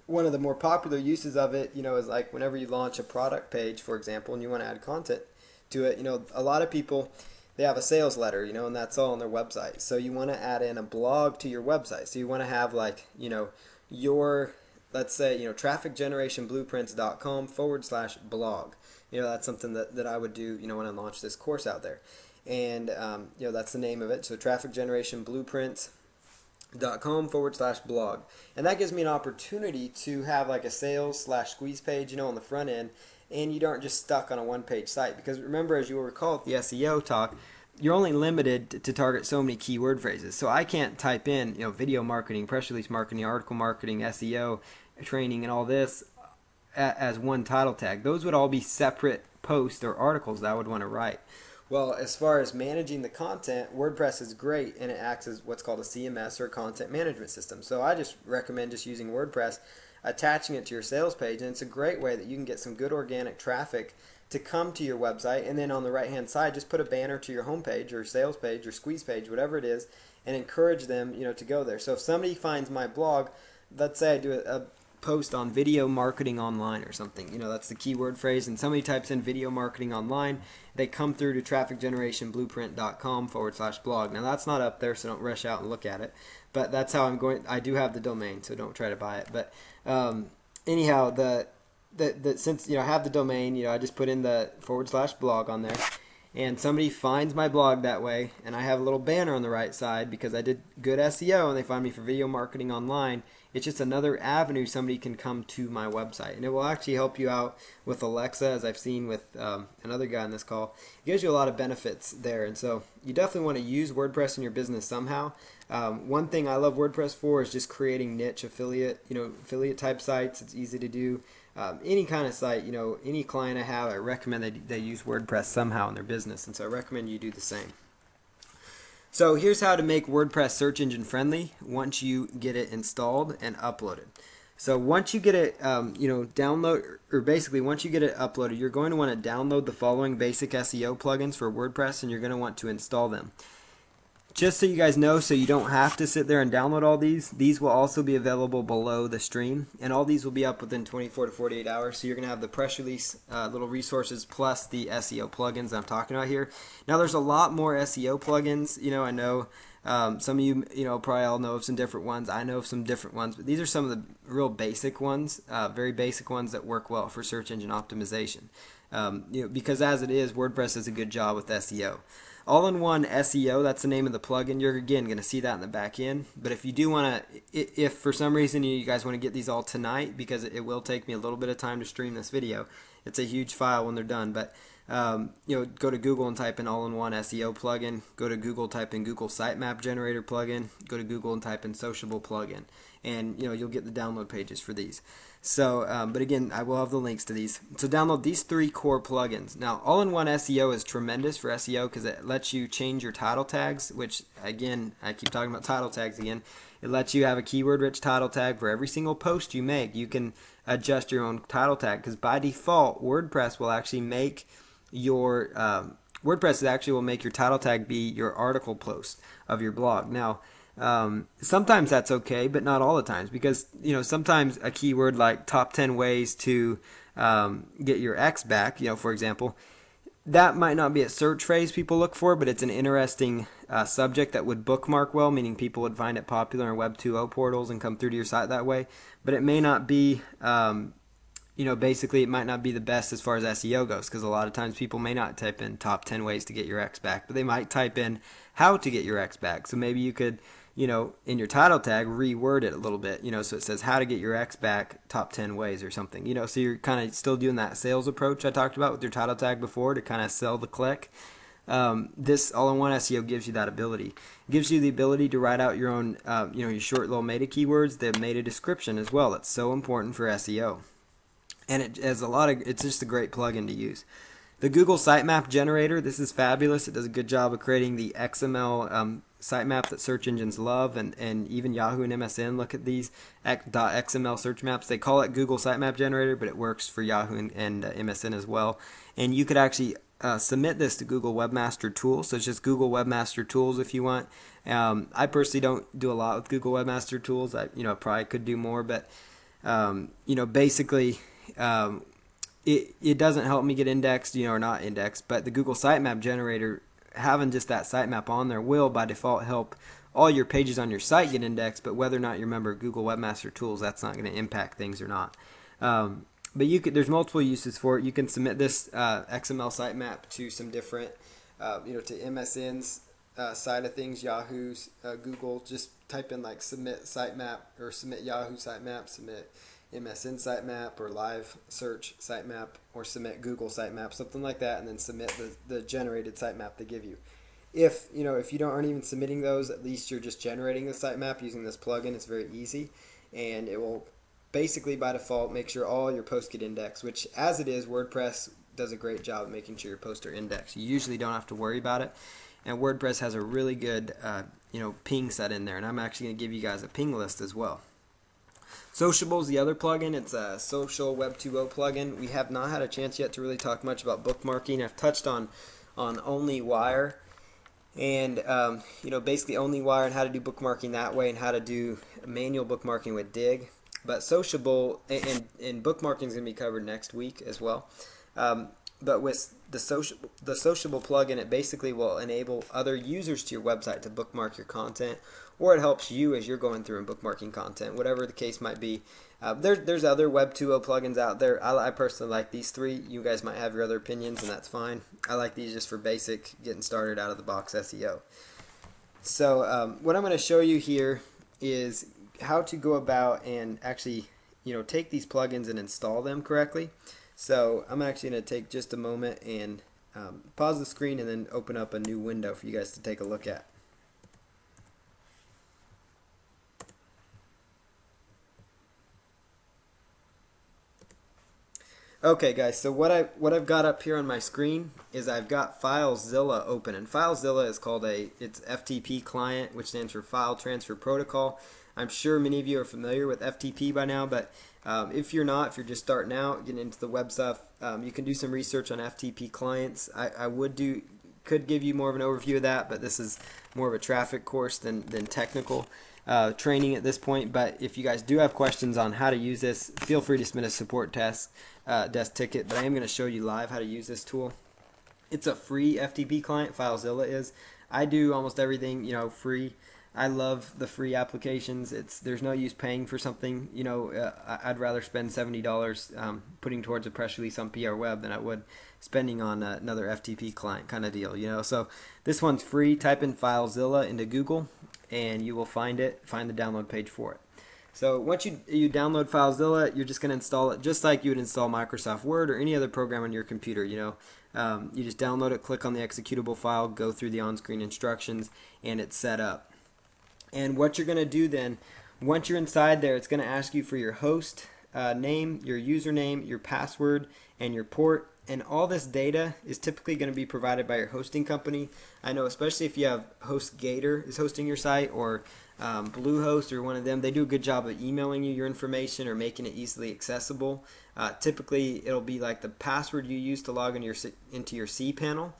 one of the more popular uses of it, you know, is like whenever you launch a product page, for example, and you want to add content to it. You know, a lot of people, they have a sales letter, you know, and that's all on their website. So you want to add in a blog to your website. So you want to have, like, you know, your, let's say, you know, trafficgenerationblueprints.com/blog. You know, that's something that I would do, you know, when I launch this course out there. And, you know, that's the name of it. So trafficgenerationblueprints.com/blog. And that gives me an opportunity to have like a sales/squeeze page, you know, on the front end, and you aren't just stuck on a one-page site. Because remember, as you will recall at the SEO talk, you're only limited to target so many keyword phrases. So I can't type in, you know, video marketing, press release marketing, article marketing, SEO training, and all this as one title tag. Those would all be separate posts or articles that I would want to write. Well, as far as managing the content, WordPress is great, and it acts as what's called a CMS or content management system. So I just recommend just using WordPress, attaching it to your sales page, and it's a great way that you can get some good organic traffic to come to your website. And then on the right hand side, just put a banner to your homepage or sales page or squeeze page, whatever it is, and encourage them, you know, to go there. So if somebody finds my blog, let's say I do a post on video marketing online or something, you know, that's the keyword phrase, and somebody types in video marketing online, they come through to trafficgenerationblueprint.com/blog. Now that's not up there, so don't rush out and look at it, but that's how I'm going. I do have the domain, so don't try to buy it. But anyhow, the since, you know, I have the domain, you know, I just put in the /blog on there, and somebody finds my blog that way, and I have a little banner on the right side because I did good SEO, and they find me for video marketing online. It's just another avenue somebody can come to my website, and it will actually help you out with Alexa, as I've seen with another guy on this call. It gives you a lot of benefits there, and so you definitely want to use WordPress in your business somehow. One thing I love WordPress for is just creating niche affiliate type sites. It's easy to do. Any kind of site, you know, any client I have, I recommend they use WordPress somehow in their business, and so I recommend you do the same. So here's how to make WordPress search engine friendly once you get it installed and uploaded. So once you get it, you know, once you get it uploaded, you're going to want to download the following basic SEO plugins for WordPress, and you're going to want to install them. Just so you guys know, so you don't have to sit there and download all these will also be available below the stream, and all these will be up within 24 to 48 hours. So you're going to have the press release little resources plus the SEO plugins I'm talking about here. Now there's a lot more SEO plugins. You know, I know some of you, you know, probably all know of some different ones. I know of some different ones, but these are some of the real basic ones, very basic ones that work well for search engine optimization. You know, because as it is, WordPress does a good job with SEO. All-in-one SEO, that's the name of the plugin. You're, again, going to see that in the back end. But if you do want to, if for some reason you guys want to get these all tonight, because it will take me a little bit of time to stream this video, it's a huge file when they're done. But Go to Google and type in all-in-one SEO plugin. Go to Google, type in Google Sitemap Generator plugin. Go to Google and type in Sociable plugin, and you'll get the download pages for these. So, but again, I will have the links to these. So download these 3 core plugins. Now, all-in-one SEO is tremendous for SEO because it lets you change your title tags, which again, I keep talking about title tags again. It lets you have a keyword-rich title tag for every single post you make. You can adjust your own title tag because by default, WordPress will actually make your will make your title tag be your article post of your blog. Now, sometimes that's okay, but not all the times, because sometimes a keyword like top 10 ways to get your ex back, for example, that might not be a search phrase people look for, but it's an interesting subject that would bookmark well, meaning people would find it popular in Web 2.0 portals and come through to your site that way. But it may not be basically it might not be the best as far as SEO goes, because a lot of times people may not type in top 10 ways to get your ex back, but they might type in how to get your ex back. So maybe you could, in your title tag, reword it a little bit, so it says how to get your ex back top 10 ways or something, so you're kind of still doing that sales approach I talked about with your title tag before to kind of sell the click. This all-in-one SEO gives you that ability. It gives you the ability to write out your own, your short little meta keywords, the meta description as well. That's so important for SEO. And it has it's just a great plugin to use. The Google Sitemap Generator, this is fabulous. It does a good job of creating the XML sitemap that search engines love, and even Yahoo and MSN look at these .xml search maps. They call it Google Sitemap Generator, but it works for Yahoo and MSN as well. And you could actually submit this to Google Webmaster Tools. So it's just Google Webmaster Tools if you want. I personally don't do a lot with Google Webmaster Tools. I probably could do more, but basically it doesn't help me get indexed, or not indexed, but the Google Sitemap Generator, having just that sitemap on there, will by default help all your pages on your site get indexed, but whether or not you're a member of Google Webmaster Tools, that's not going to impact things or not. But there's multiple uses for it. You can submit this XML sitemap to some different, to MSN's side of things, Yahoo's, Google. Just type in like submit sitemap or submit Yahoo sitemap, submit MSN sitemap or live search sitemap, or submit Google sitemap, something like that, and then submit the generated sitemap they give you. If you aren't even submitting those, at least you're just generating the sitemap using this plugin. It's very easy, and it will basically by default make sure all your posts get indexed, which as it is, WordPress does a great job of making sure your posts are indexed. You usually don't have to worry about it, and WordPress has a really good ping set in there, and I'm actually going to give you guys a ping list as well. Sociable is the other plugin. It's a social Web 2.0 plugin. We have not had a chance yet to really talk much about bookmarking. I've touched on OnlyWire, and basically OnlyWire and how to do bookmarking that way, and how to do manual bookmarking with Dig. But Sociable and bookmarking is going to be covered next week as well. But with the Sociable plugin, it basically will enable other users to your website to bookmark your content, or it helps you as you're going through and bookmarking content, whatever the case might be. There's other Web 2.0 plugins out there. I personally like these 3. You guys might have your other opinions, and that's fine. I like these just for basic, getting started out of the box SEO. So what I'm going to show you here is how to go about and actually take these plugins and install them correctly. So I'm actually going to take just a moment and pause the screen and then open up a new window for you guys to take a look at. Okay guys, so what I've got up here on my screen is I've got FileZilla open, and FileZilla is called it's FTP client, which stands for File Transfer Protocol. I'm sure many of you are familiar with FTP by now, but if you're not, if you're just starting out, getting into the web stuff, you can do some research on FTP clients. I could give you more of an overview of that, but this is more of a traffic course than technical training at this point. But if you guys do have questions on how to use this, feel free to submit a support desk ticket. But I am going to show you live how to use this tool. It's a free FTP client. FileZilla is. I do almost everything free. I love the free applications. There's no use paying for something. I'd rather spend $70 putting towards a press release on PR Web than I would spending on another FTP client kind of deal. So this one's free. Type in FileZilla into Google, and you will find the download page for it. So once you download FileZilla, you're just going to install it just like you would install Microsoft Word or any other program on your computer. You just download it, click on the executable file, go through the on-screen instructions, and it's set up. And what you're going to do then, once you're inside there, it's going to ask you for your host name, your username, your password, and your port. And all this data is typically going to be provided by your hosting company. I know, especially if you have HostGator is hosting your site, or Bluehost or one of them, they do a good job of emailing you your information or making it easily accessible. Typically, it'll be like the password you use to log into your cPanel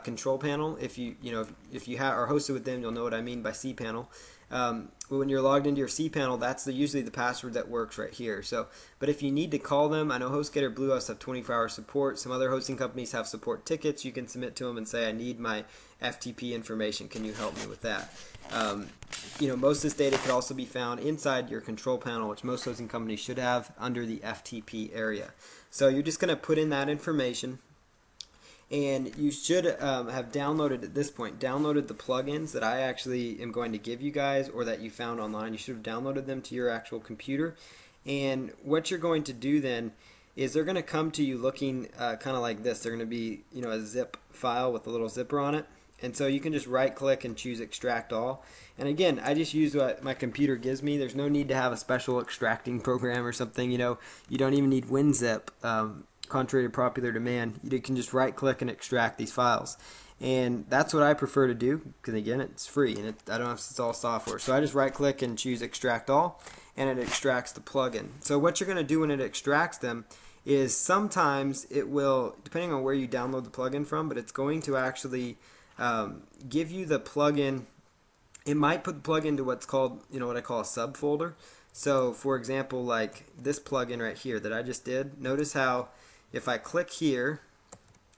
control panel. If you are hosted with them, you'll know what I mean by cPanel. When you're logged into your cPanel, that's usually the password that works right here. So, but if you need to call them, I know HostGator, Bluehost have 24-hour support. Some other hosting companies have support tickets. You can submit to them and say, I need my FTP information. Can you help me with that? Most of this data could also be found inside your control panel, which most hosting companies should have under the FTP area. So you're just going to put in that information. And you should have downloaded at this point, downloaded the plugins that I actually am going to give you guys, or that you found online. You should have downloaded them to your actual computer. And what you're going to do then is they're going to come to you looking kind of like this. They're going to be a zip file with a little zipper on it. And so you can just right click and choose extract all. And again, I just use what my computer gives me. There's no need to have a special extracting program or something. You don't even need WinZip. Contrary to popular demand, you can just right click and extract these files. And that's what I prefer to do, because again, it's free and I don't have to install software. So I just right click and choose extract all, and it extracts the plugin. So what you're going to do when it extracts them is sometimes it will, depending on where you download the plugin from, but it's going to actually give you the plugin. It might put the plugin to what's called, what I call a subfolder. So for example, like this plugin right here that I just did, notice how if I click here,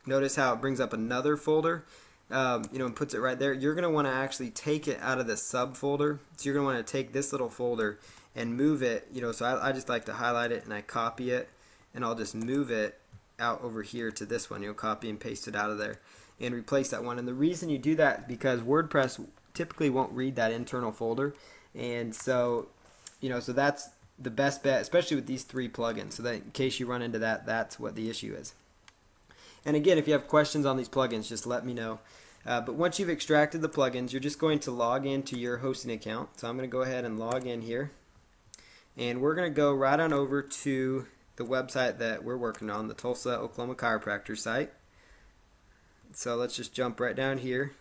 notice how it brings up another folder, and puts it right there. You're going to want to actually take it out of the subfolder. So you're going to want to take this little folder and move it, so I just like to highlight it and I copy it, and I'll just move it out over here to this one. Copy and paste it out of there and replace that one. And the reason you do that is because WordPress typically won't read that internal folder. And so, so that's the best bet, especially with these three plugins, so that in case you run into that, that's what the issue is. And again, if you have questions on these plugins, just let me know. But once you've extracted the plugins, you're just going to log into your hosting account. So I'm going to go ahead and log in here. And we're going to go right on over to the website that we're working on, the Tulsa, Oklahoma Chiropractor site. So let's just jump right down here.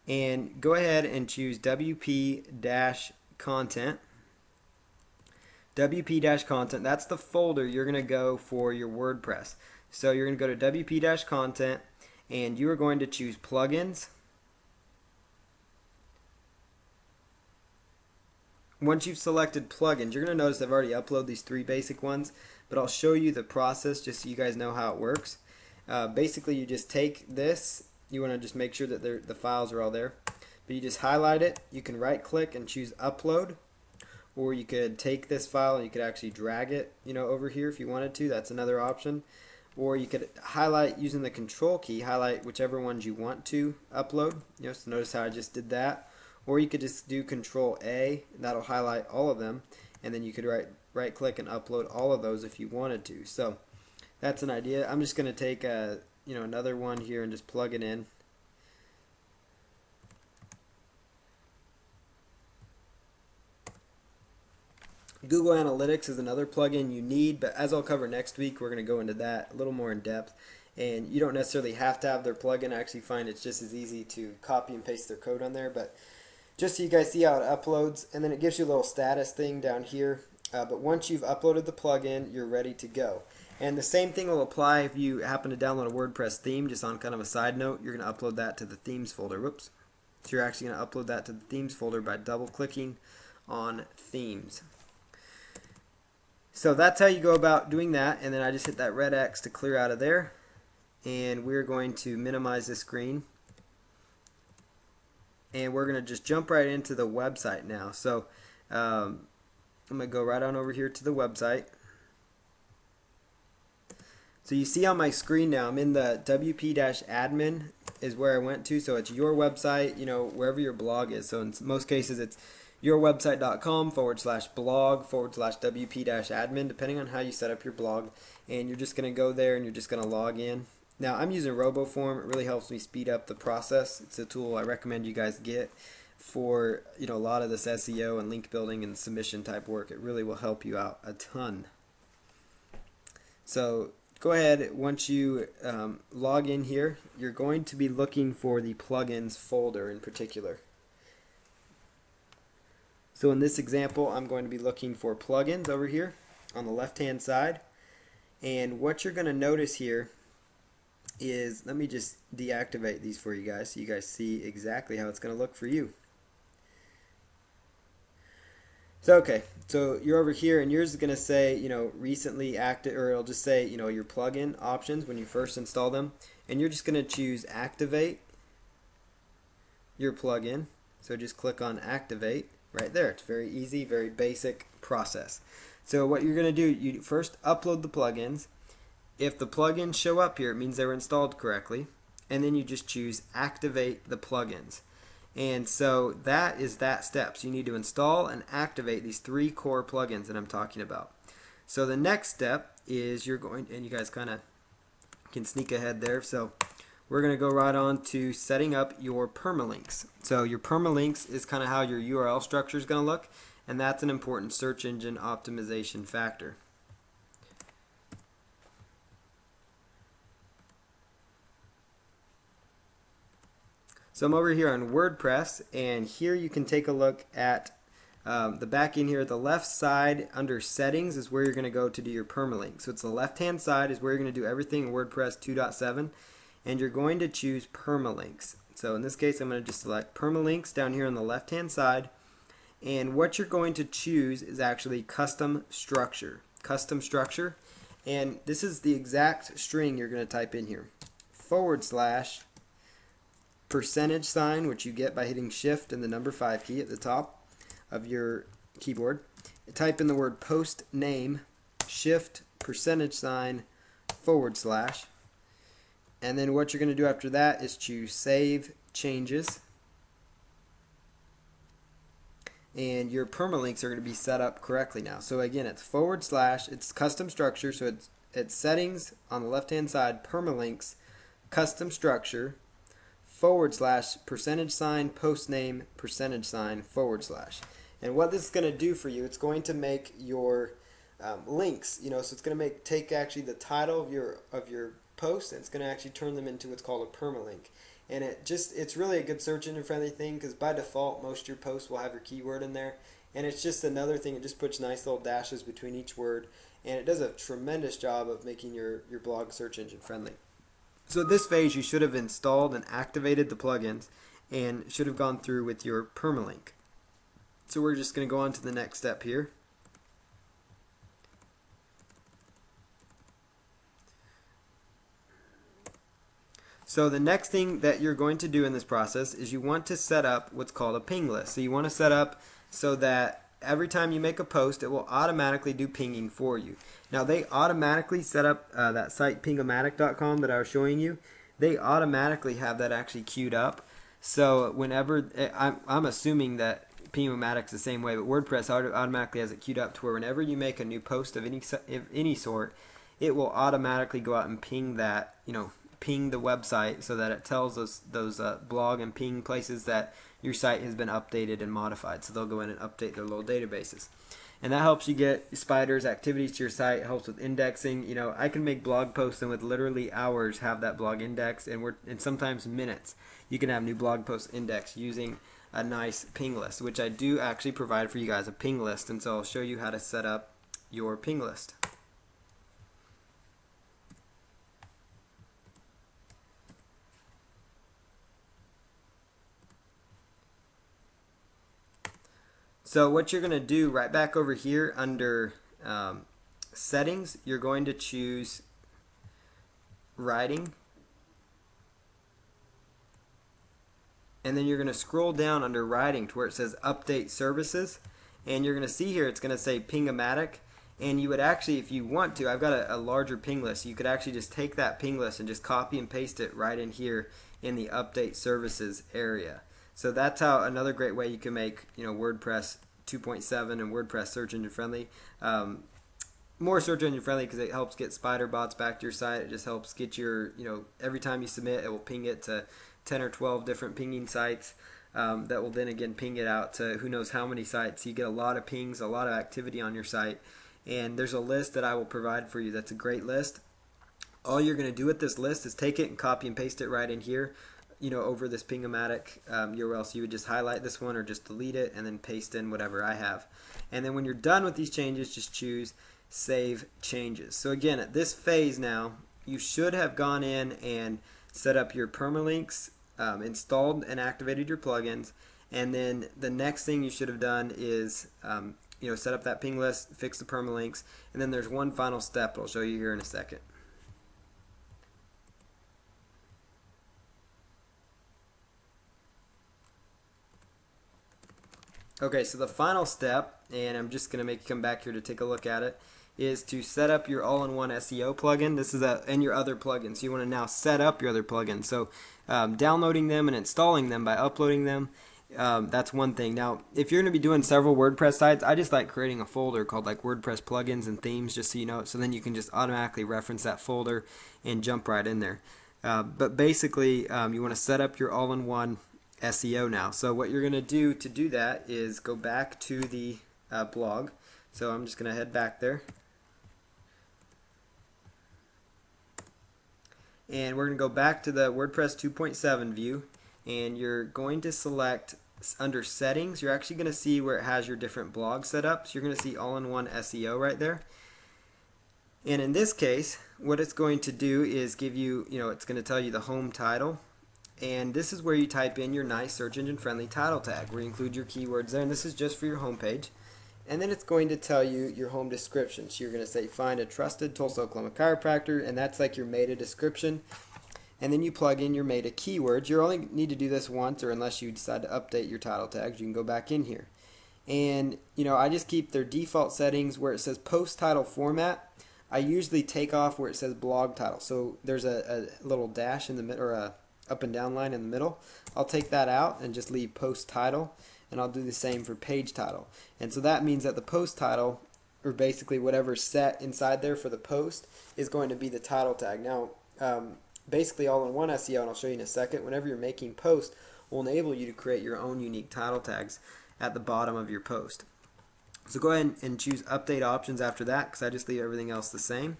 And go ahead and choose WP-content. WP-content, that's the folder you're going to go for your WordPress. So you're going to go to WP-content, and you are going to choose plugins. Once you've selected plugins, you're going to notice I've already uploaded these three basic ones, but I'll show you the process just so you guys know how it works. Basically, you just take this. You want to just make sure that the files are all there. But you just highlight it. You can right click and choose upload. Or you could take this file and you could actually drag it over here if you wanted to. That's another option. Or you could highlight using the control key, highlight whichever ones you want to upload. So notice how I just did that. Or you could just do control A, and that'll highlight all of them. And then you could right click and upload all of those if you wanted to. So that's an idea. I'm just going to take another one here and just plug it in. Google Analytics is another plugin you need, but as I'll cover next week, we're going to go into that a little more in depth. And you don't necessarily have to have their plugin. I actually find it's just as easy to copy and paste their code on there, but just so you guys see how it uploads, and then it gives you a little status thing down here. But once you've uploaded the plugin, you're ready to go. And the same thing will apply if you happen to download a WordPress theme. Just on kind of a side note, you're going to upload that to the themes folder. Whoops. So you're actually going to upload that to the themes folder by double clicking on themes. So that's how you go about doing that. And then I just hit that red X to clear out of there. And we're going to minimize the screen. And we're going to just jump right into the website now. So I'm going to go right on over here to the website. So you see on my screen now, I'm in the WP-admin is where I went to. So it's your website, wherever your blog is. So in most cases, it's yourwebsite.com/blog/WP-admin, depending on how you set up your blog. And you're just going to go there and you're just going to log in. Now, I'm using RoboForm. It really helps me speed up the process. It's a tool I recommend you guys get for a lot of this SEO and link building and submission type work. It really will help you out a ton. So go ahead, once you log in here, you're going to be looking for the plugins folder in particular. So in this example, I'm going to be looking for plugins over here on the left hand side. And what you're going to notice here is, let me just deactivate these for you guys so you guys see exactly how it's going to look for you. So okay, so you're over here and yours is going to say, recently active, or it'll just say, your plugin options when you first install them. And you're just going to choose activate your plugin. So just click on activate right there. It's very easy, very basic process. So what you're going to do, you first upload the plugins. If the plugins show up here, it means they were installed correctly. And then you just choose activate the plugins. And so that is that step. So you need to install and activate these 3 core plugins that I'm talking about. So the next step is you're going, and you guys kind of can sneak ahead there. So we're going to go right on to setting up your permalinks. So your permalinks is kind of how your URL structure is going to look, and that's an important search engine optimization factor. So I'm over here on WordPress, and here you can take a look at the back end here at the left side under settings is where you're going to go to do your permalink. So it's the left hand side is where you're going to do everything in WordPress 2.7, and you're going to choose permalinks. So in this case, I'm going to just select permalinks down here on the left hand side, and what you're going to choose is actually custom structure. Custom structure, and this is the exact string you're going to type in here. /% which you get by hitting shift and the number 5 key at the top of your keyboard. Type in the word post name, shift %, /, and then what you're going to do after that is choose save changes, and your permalinks are going to be set up correctly now. So again, it's /, it's custom structure, so it's settings on the left hand side, permalinks, custom structure, /, %, post name, %, /. And what this is going to do for you, it's going to make your links, so it's going to take actually the title of your post, and it's going to actually turn them into what's called a permalink. And it's really a good search engine friendly thing, because by default most of your posts will have your keyword in there, and it's just another thing. It just puts nice little dashes between each word, and it does a tremendous job of making your blog search engine friendly. So at this phase, you should have installed and activated the plugins and should have gone through with your permalink. So we're just going to go on to the next step here. So the next thing that you're going to do in this process is you want to set up what's called a ping list. So you want to set up so that every time you make a post, it will automatically do pinging for you. Now they automatically set up that site pingomatic.com that I was showing you. They automatically have that actually queued up. So whenever, I'm assuming that Pingomatic's the same way, but WordPress automatically has it queued up to where whenever you make a new post of any sort, it will automatically go out and ping that, ping the website so that it tells us those blog and ping places that your site has been updated and modified. So they'll go in and update their little databases. And that helps you get spiders, activities to your site. It helps with indexing. I can make blog posts and with literally hours have that blog indexed, and sometimes minutes you can have new blog posts indexed using a nice ping list, which I do actually provide for you guys, a ping list. And so I'll show you how to set up your ping list. So what you're going to do right back over here under settings, you're going to choose writing, and then you're going to scroll down under writing to where it says update services, and you're going to see here it's going to say Pingomatic. And you would actually, if you want to, I've got a larger ping list, you could actually just take that ping list and just copy and paste it right in here in the update services area. So that's how another great way you can make WordPress 2.7 and WordPress search engine friendly. More search engine friendly because it helps get spider bots back to your site. It just helps get your, every time you submit, it will ping it to 10 or 12 different pinging sites that will then again ping it out to who knows how many sites. You get a lot of pings, a lot of activity on your site. And there's a list that I will provide for you that's a great list. All you're going to do with this list is take it and copy and paste it right in here, over this Ping-O-Matic URL. So you would just highlight this one or just delete it and then paste in whatever I have. And then when you're done with these changes, just choose Save Changes. So again, at this phase now, you should have gone in and set up your permalinks, installed and activated your plugins, and then the next thing you should have done is set up that ping list, fix the permalinks, and then there's one final step I'll show you here in a second. Okay, so the final step, and I'm just going to make you come back here to take a look at it, is to set up your all-in-one SEO plugin. This is and your other plugins. So you want to now set up your other plugins. So downloading them and installing them by uploading them, that's one thing. Now, if you're going to be doing several WordPress sites, I just like creating a folder called like WordPress plugins and themes, just so you know it. So then you can just automatically reference that folder and jump right in there. But basically, you want to set up your all-in-one SEO now. So what you're going to do that is go back to the blog. So I'm just going to head back there. And we're going to go back to the WordPress 2.7 view, and you're going to select under settings. You're actually going to see where it has your different blogs set up. So you're going to see all-in-one SEO right there. And in this case, what it's going to do is give you, it's going to tell you the home title. And this is where you type in your nice search engine friendly title tag, where you include your keywords there. And this is just for your home page. And then it's going to tell you your home description. So you're going to say, find a trusted Tulsa, Oklahoma chiropractor, and that's like your meta description. And then you plug in your meta keywords. You only need to do this once, or unless you decide to update your title tags, you can go back in here. And, I just keep their default settings where it says post title format. I usually take off where it says blog title. So there's a little dash in the middle, or a up and down line in the middle. I'll take that out and just leave post title. And I'll do the same for page title. And so that means that the post title, or basically whatever's set inside there for the post, is going to be the title tag. Now, basically all-in-one SEO, and I'll show you in a second, whenever you're making posts, will enable you to create your own unique title tags at the bottom of your post. So go ahead and choose update options after that, because I just leave everything else the same,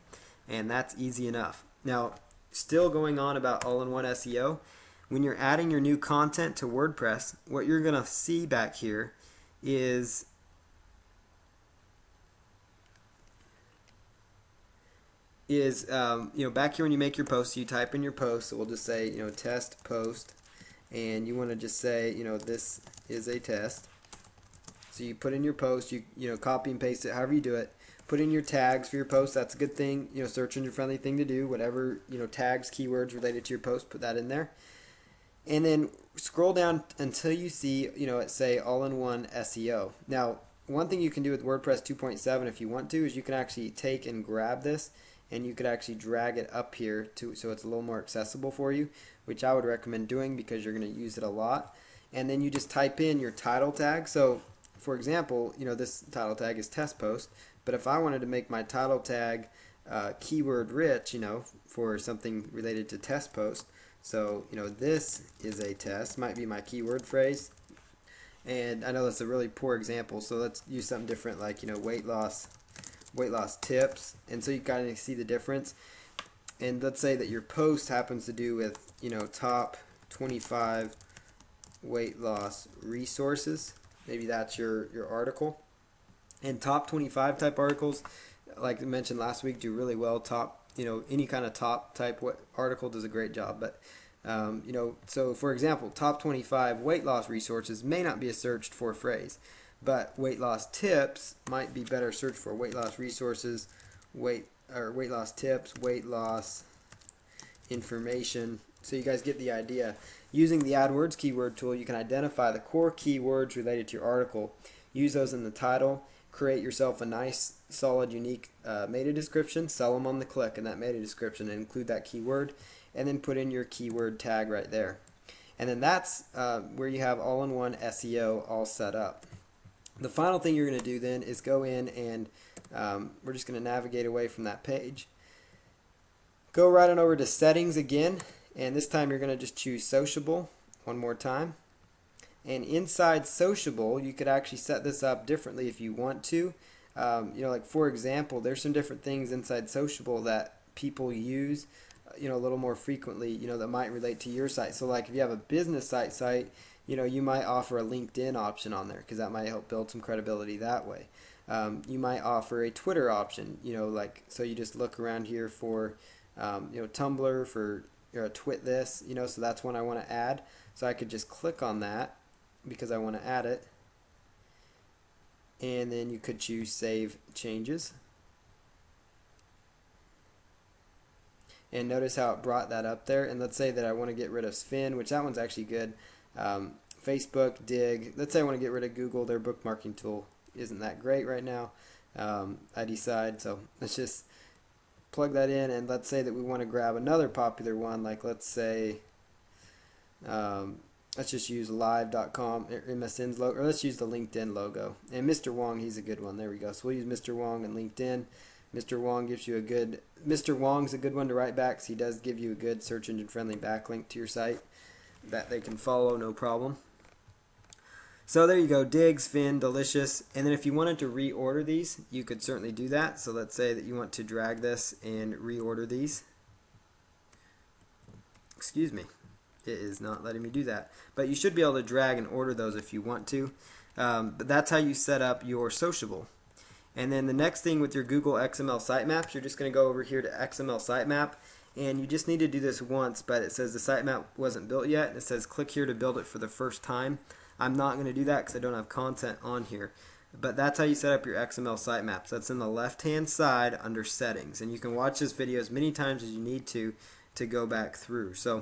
and that's easy enough. Now, still going on about all-in-one SEO, when you're adding your new content to WordPress, what you're going to see back here is back here when you make your post, you type in your post. So we'll just say test post, and you want to just say this is a test. So you put in your post, you copy and paste it, however you do it. Put in your tags for your post. That's a good thing, search engine friendly thing to do. Whatever tags, keywords related to your post, put that in there. And then scroll down until you see, it say all-in-one SEO. Now, one thing you can do with WordPress 2.7 if you want to is you can actually take and grab this, and you could actually drag it up here so it's a little more accessible for you, which I would recommend doing because you're going to use it a lot. And then you just type in your title tag. So, for example, this title tag is test post, but if I wanted to make my title tag keyword rich, for something related to test post, so, this is a test, might be my keyword phrase. And I know that's a really poor example, so let's use something different like, weight loss tips. And so you kind of see the difference. And let's say that your post happens to do with, top 25 weight loss resources. Maybe that's your article. And top 25 type articles, like I mentioned last week, do really well. Top, any kind of top type article does a great job. But, so for example, top 25 weight loss resources may not be a searched for phrase, but weight loss tips might be better searched for. Weight loss resources, weight loss tips, weight loss information. So you guys get the idea. Using the AdWords keyword tool, you can identify the core keywords related to your article, use those in the title, create yourself a nice, solid, unique meta description, sell them on the click in that meta description and include that keyword, and then put in your keyword tag right there. And then that's where you have all-in-one SEO all set up. The final thing you're going to do then is go in and we're just going to navigate away from that page. Go right on over to settings again, and this time you're going to just choose sociable one more time. And inside sociable, you could actually set this up differently if you want to. Like for example, there's some different things inside sociable that people use, a little more frequently, that might relate to your site. So like if you have a business site, you might offer a LinkedIn option on there because that might help build some credibility that way. You might offer a Twitter option, so you just look around here for, Tumblr for twit this, so that's one I want to add. So I could just click on that because I want to add it. And then you could choose Save Changes. And notice how it brought that up there. And let's say that I want to get rid of Spin, which that one's actually good. Facebook, Dig. Let's say I want to get rid of Google. Their bookmarking tool isn't that great right now. I decide. So let's just plug that in. And let's say that we want to grab another popular one. Like let's say, let's just use live.com, MSN's logo, or let's use the LinkedIn logo. And Mr. Wong, he's a good one. There we go. So we'll use Mr. Wong and LinkedIn. Mr. Wong gives you Mr. Wong's a good one to write back, because he does give you a good search engine friendly backlink to your site that they can follow, no problem. So there you go, Digs, Fin, Delicious. And then if you wanted to reorder these, you could certainly do that. So let's say that you want to drag this and reorder these. Excuse me. It is not letting me do that. But you should be able to drag and order those if you want to. But that's how you set up your sociable. And then the next thing with your Google XML sitemaps, you're just going to go over here to XML sitemap. And you just need to do this once, but it says the sitemap wasn't built yet. And it says click here to build it for the first time. I'm not going to do that because I don't have content on here. But that's how you set up your XML sitemaps. That's in the left-hand side under settings. And you can watch this video as many times as you need to go back through. So